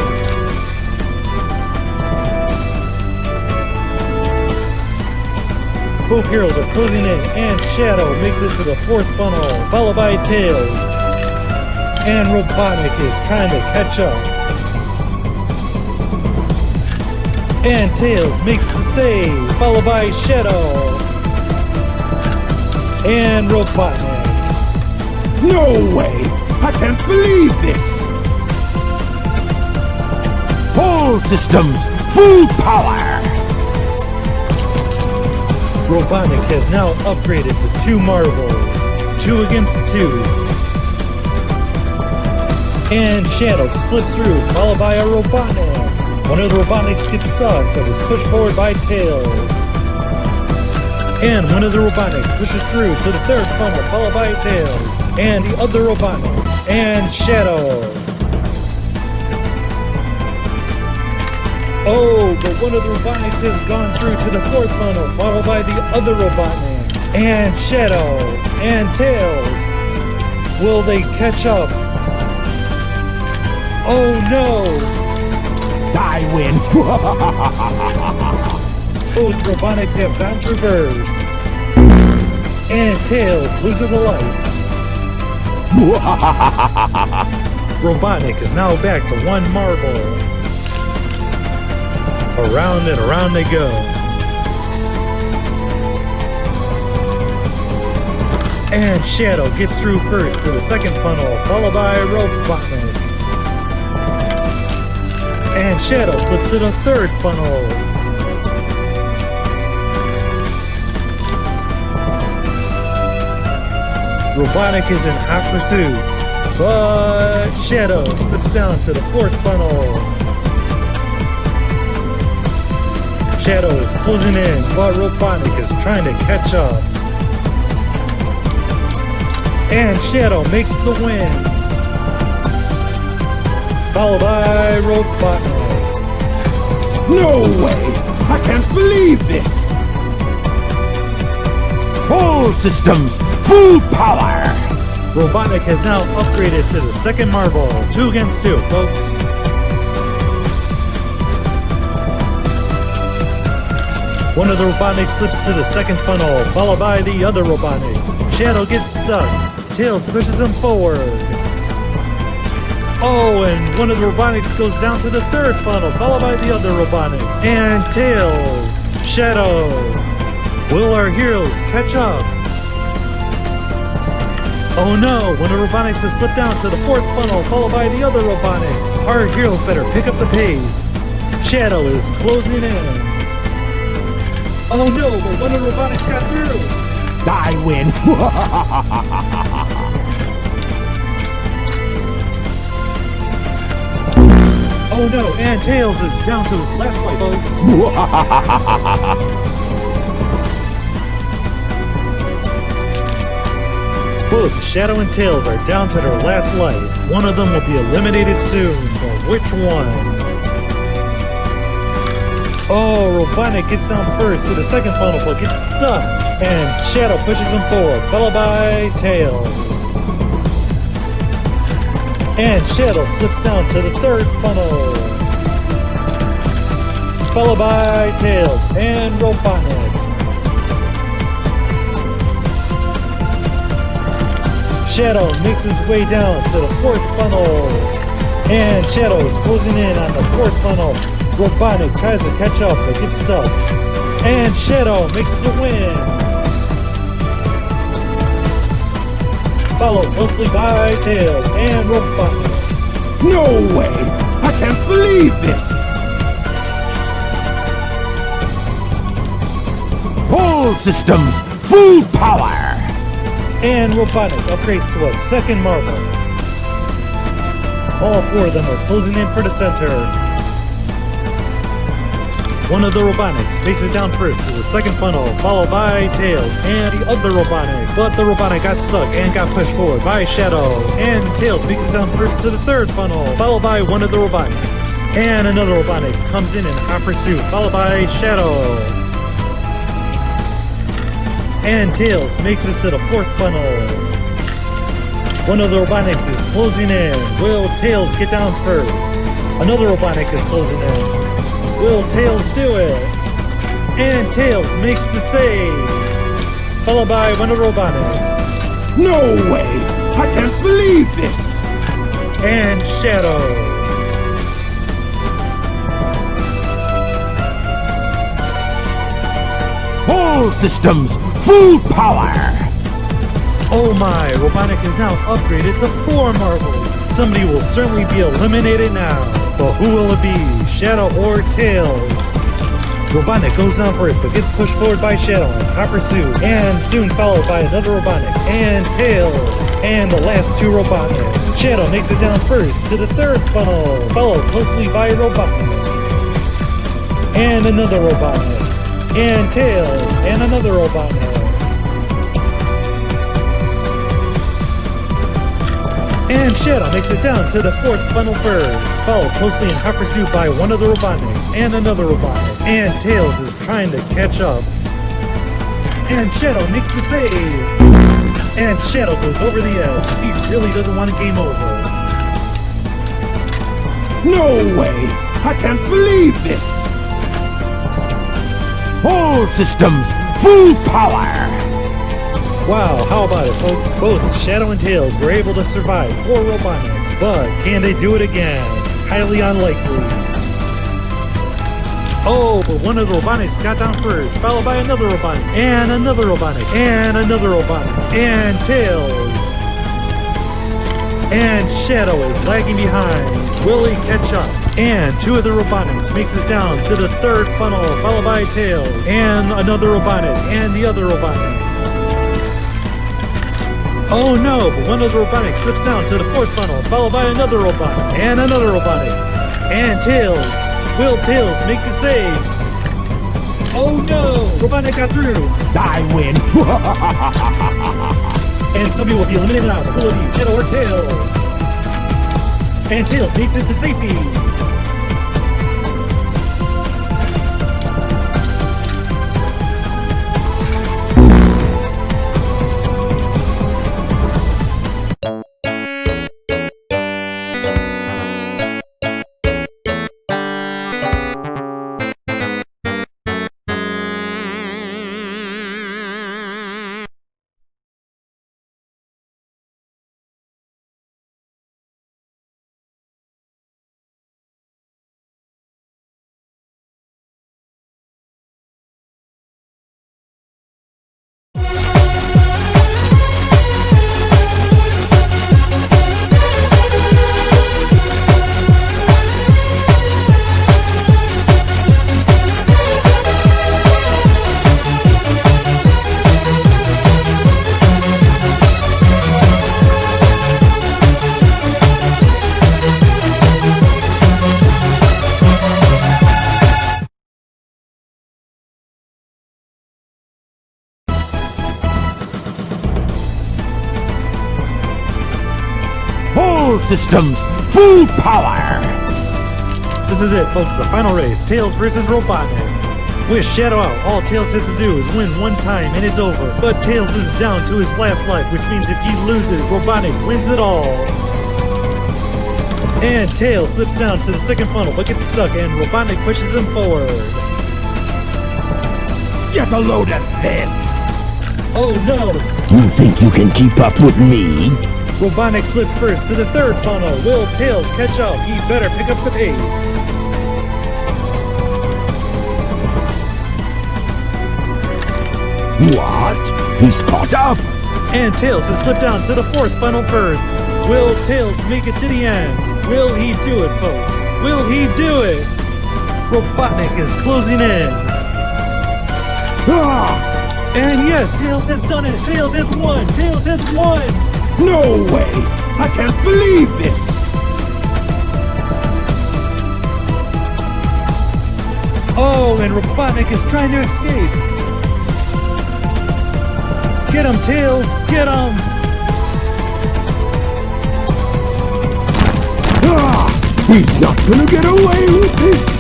Speaker 3: Both heroes are closing in, and Shadow makes it to the fourth funnel, followed by Tails. And Robotnik is trying to catch up. And Tails makes the save, followed by Shadow. And Robotnik.
Speaker 12: No way! I can't believe this! All systems, full power!
Speaker 3: Robotnik has now upgraded to 2 marbles. 2 against 2. And Shadow slips through, followed by a Robotnik. One of the Robotniks gets stuck, but is pushed forward by Tails. And one of the Robotniks pushes through to the third funnel, followed by Tails. And the other Robotnik. And Shadow. Oh, but one of the Robotniks has gone through to the fourth funnel, followed by the other Robotnik. And Shadow. And Tails. Will they catch up? Oh no!
Speaker 12: I win!
Speaker 3: Both Robotniks have gone to reverse. And Tails loses a life. Robotnik is now back to 1 marble. Around and around they go. And Shadow gets through first to the second funnel, followed by Robotnik. And Shadow slips to the third funnel. Robotnik is in hot pursuit, but Shadow slips down to the fourth funnel. Shadow is closing in, but Robotnik is trying to catch up. And Shadow makes the win, followed by Robotnik.
Speaker 12: No way! I can't believe this! All systems, full power!
Speaker 3: Robotnik has now upgraded to the second marble. 2 against 2, folks. One of the Robotniks slips to the second funnel, followed by the other Robotnik. Shadow gets stuck. Tails pushes him forward. Oh, and one of the Robotniks goes down to the third funnel, followed by the other Robotnik. And Tails, Shadow. Will our heroes catch up? Oh no, one of the Robotniks has slipped down to the fourth funnel, followed by the other Robotnik. Our heroes better pick up the pace. Shadow is closing in. Oh no, but one of the Robotniks got through.
Speaker 12: I win.
Speaker 3: Oh no, and Tails is down to his last life, folks. Both Shadow and Tails are down to their last life. One of them will be eliminated soon, but which one? Oh, Robotnik gets down first to the second funnel, but gets stuck. And Shadow pushes him forward, followed by Tails. And Shadow slips down to the third funnel, followed by Tails and Robotnik. Shadow makes his way down to the fourth funnel, and Shadow is closing in on the fourth funnel. Robotnik tries to catch up but gets stuck, and Shadow makes the win. Followed closely by Tails and Robotnik.
Speaker 12: No way! I can't believe this! All systems, full power!
Speaker 3: And Robotnik upgrades to a second marble. All four of them are closing in for the center. One of the Robotniks makes it down first to the second funnel, followed by Tails and the other Robotnik. But the Robotnik got stuck and got pushed forward by Shadow. And Tails makes it down first to the third funnel, followed by one of the Robotniks. And another Robotnik comes in hot pursuit, followed by Shadow. And Tails makes it to the fourth funnel. One of the Robotniks is closing in. Will Tails get down first? Another Robotnik is closing in. Will Tails do it? And Tails makes the save, followed by one of the Robotniks.
Speaker 12: No way! I can't believe this!
Speaker 3: And Shadow.
Speaker 12: All systems, full power!
Speaker 3: Oh my, Robotnik is now upgraded to 4 marbles. Somebody will certainly be eliminated now. But who will it be? Shadow or Tails? Robotnik goes down first, but gets pushed forward by Shadow in hot pursuit, and soon followed by another Robotnik and Tails, and the last 2 Robotniks. Shadow makes it down first to the third funnel, followed closely by Robotnik, and another Robotnik, and Tails, and another Robotnik. And Shadow makes it down to the fourth funnel first, followed closely in hot pursuit by one of the Robotniks and another Robotnik. And Tails is trying to catch up. And Shadow makes the save. And Shadow goes over the edge. He really doesn't want a game over.
Speaker 12: No way! I can't believe this! All systems, full power!
Speaker 3: Wow, how about it, folks? Both Shadow and Tails were able to survive 4 Robotniks, but can they do it again? Highly unlikely. Oh, but one of the Robotniks got down first, followed by another Robotnik, and another Robotnik, and another Robotnik, and Tails. And Shadow is lagging behind. Will he catch up? And 2 of the Robotniks makes it down to the third funnel, followed by Tails, and another Robotnik, and the other Robotnik. Oh no, but one of the Robotniks slips down to the fourth funnel, followed by another Robotnik, and another Robotnik, and Tails. Will Tails make the save? Oh no, Robotnik got through.
Speaker 12: I win.
Speaker 3: And somebody will be eliminated now. Will it be Shadow or Tails? And Tails makes it to safety.
Speaker 12: systems, full power!
Speaker 3: This is it, folks, the final race, Tails versus Robotnik. With Shadow out, all Tails has to do is win one time and it's over. But Tails is down to his last life, which means if he loses, Robotnik wins it all. And Tails slips down to the second funnel but gets stuck and Robotnik pushes him forward.
Speaker 12: Get a load of this!
Speaker 3: Oh no!
Speaker 12: You think you can keep up with me?
Speaker 3: Robotnik slipped first to the third funnel. Will Tails catch up? He better pick up the pace.
Speaker 12: What? He's caught up?
Speaker 3: And Tails has slipped down to the fourth funnel first. Will Tails make it to the end? Will he do it, folks? Will he do it? Robotnik is closing in.
Speaker 12: Ah!
Speaker 3: And yes, Tails has done it. Tails has won. Tails has won.
Speaker 12: No way! I can't believe this!
Speaker 3: Oh, and Robotnik is trying to escape. Get him, Tails! Get him!
Speaker 12: Ah! He's not gonna get away with this!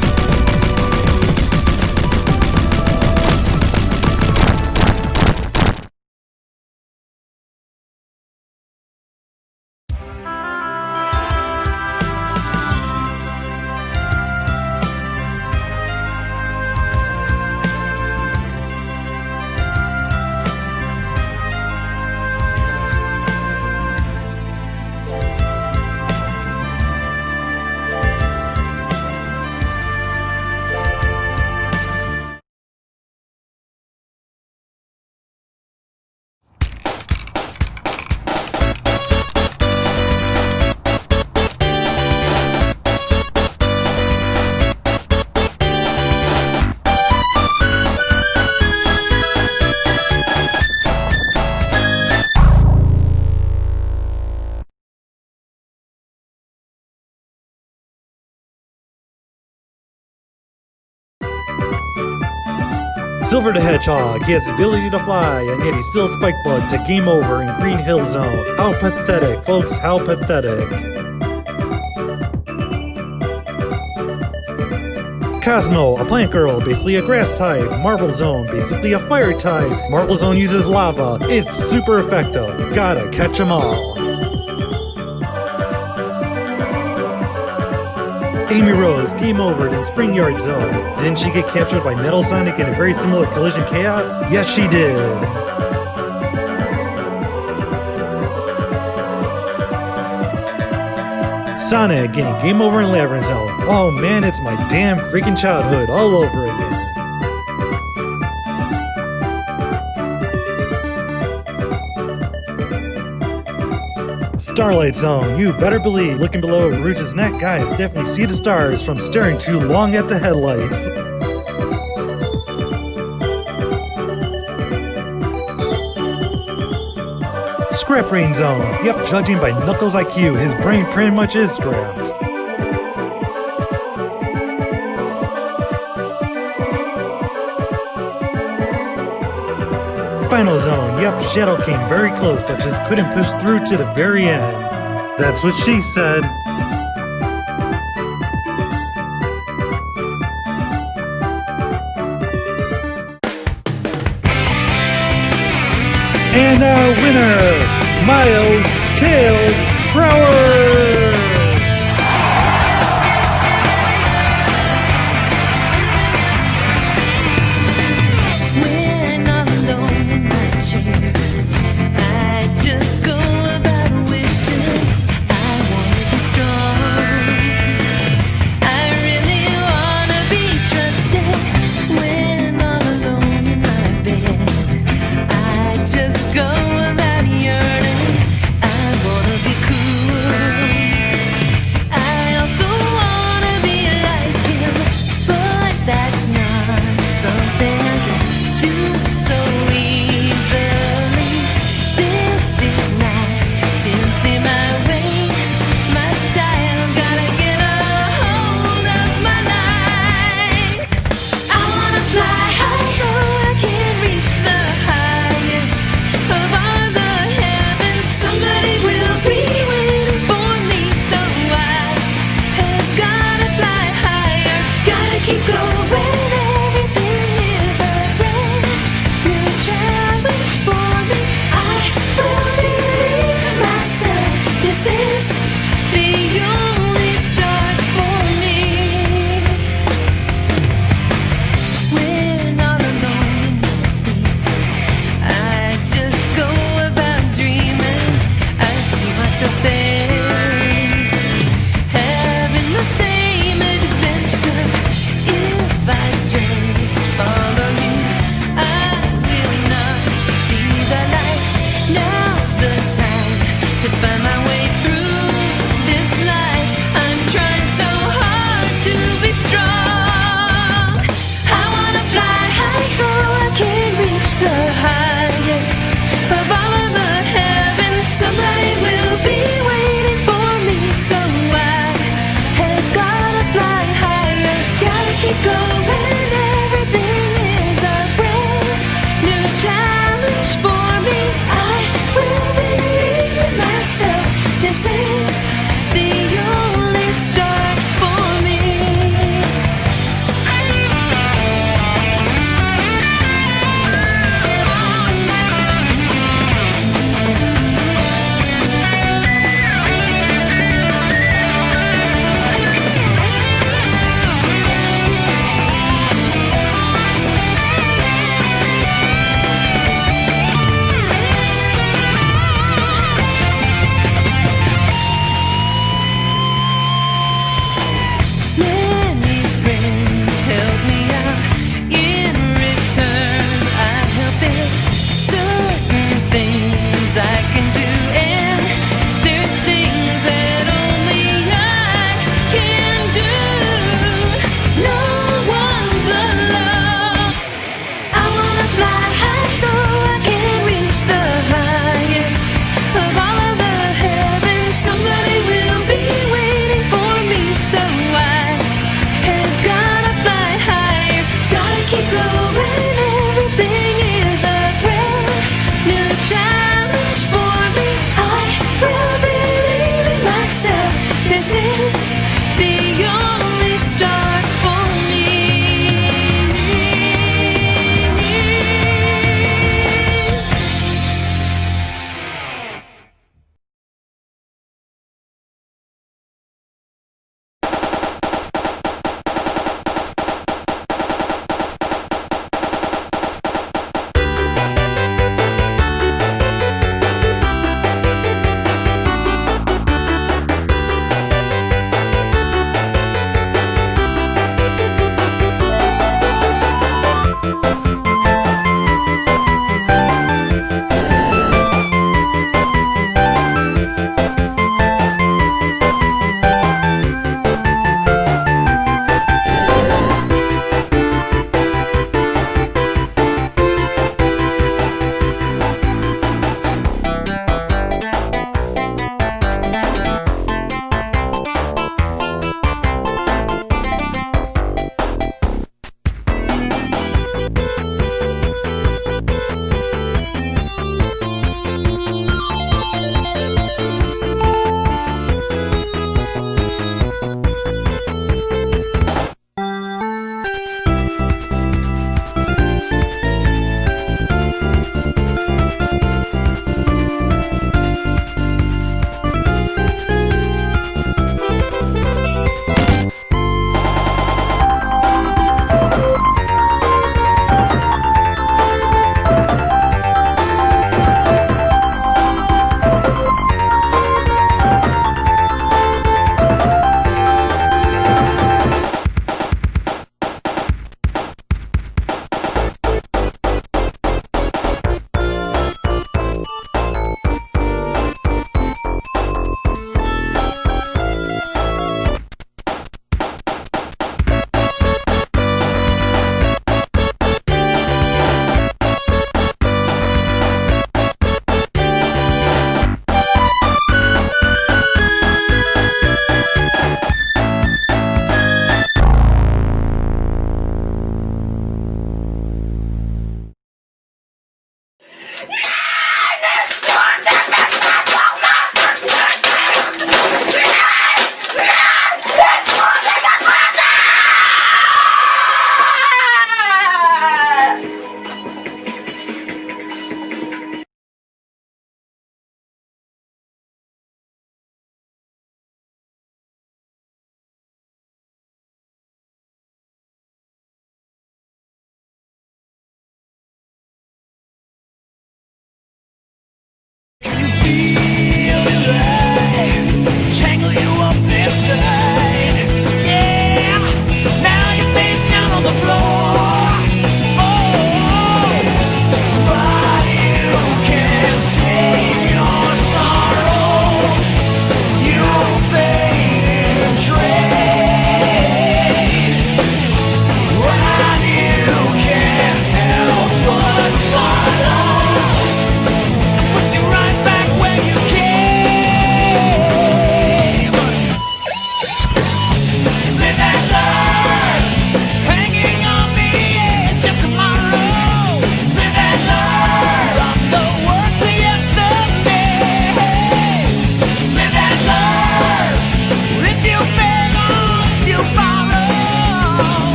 Speaker 3: Silver the Hedgehog, he has the ability to fly, and yet he's still Spikebug to game over in Green Hill Zone. How pathetic, folks, how pathetic. Cosmo, a plant girl, basically a grass type. Marble Zone, basically a fire type. Marble Zone uses lava. It's super effective. Gotta catch 'em all. Amy Rose came over in Spring Yard Zone. Didn't she get captured by Metal Sonic in a very similar Collision Chaos? Yes, she did. Sonic getting game over in Labyrinth Zone. Oh man, it's my damn freaking childhood all over again. Starlight Zone, you better believe. Looking below Rouge's neck, guys definitely see the stars from staring too long at the headlights. Scrap Brain Zone, yep, judging by Knuckles' IQ, his brain pretty much is scrapped. Final Zone, yep, Shadow came very close but just couldn't push through to the very end. That's what she said. And our winner, Miles Tails Prower!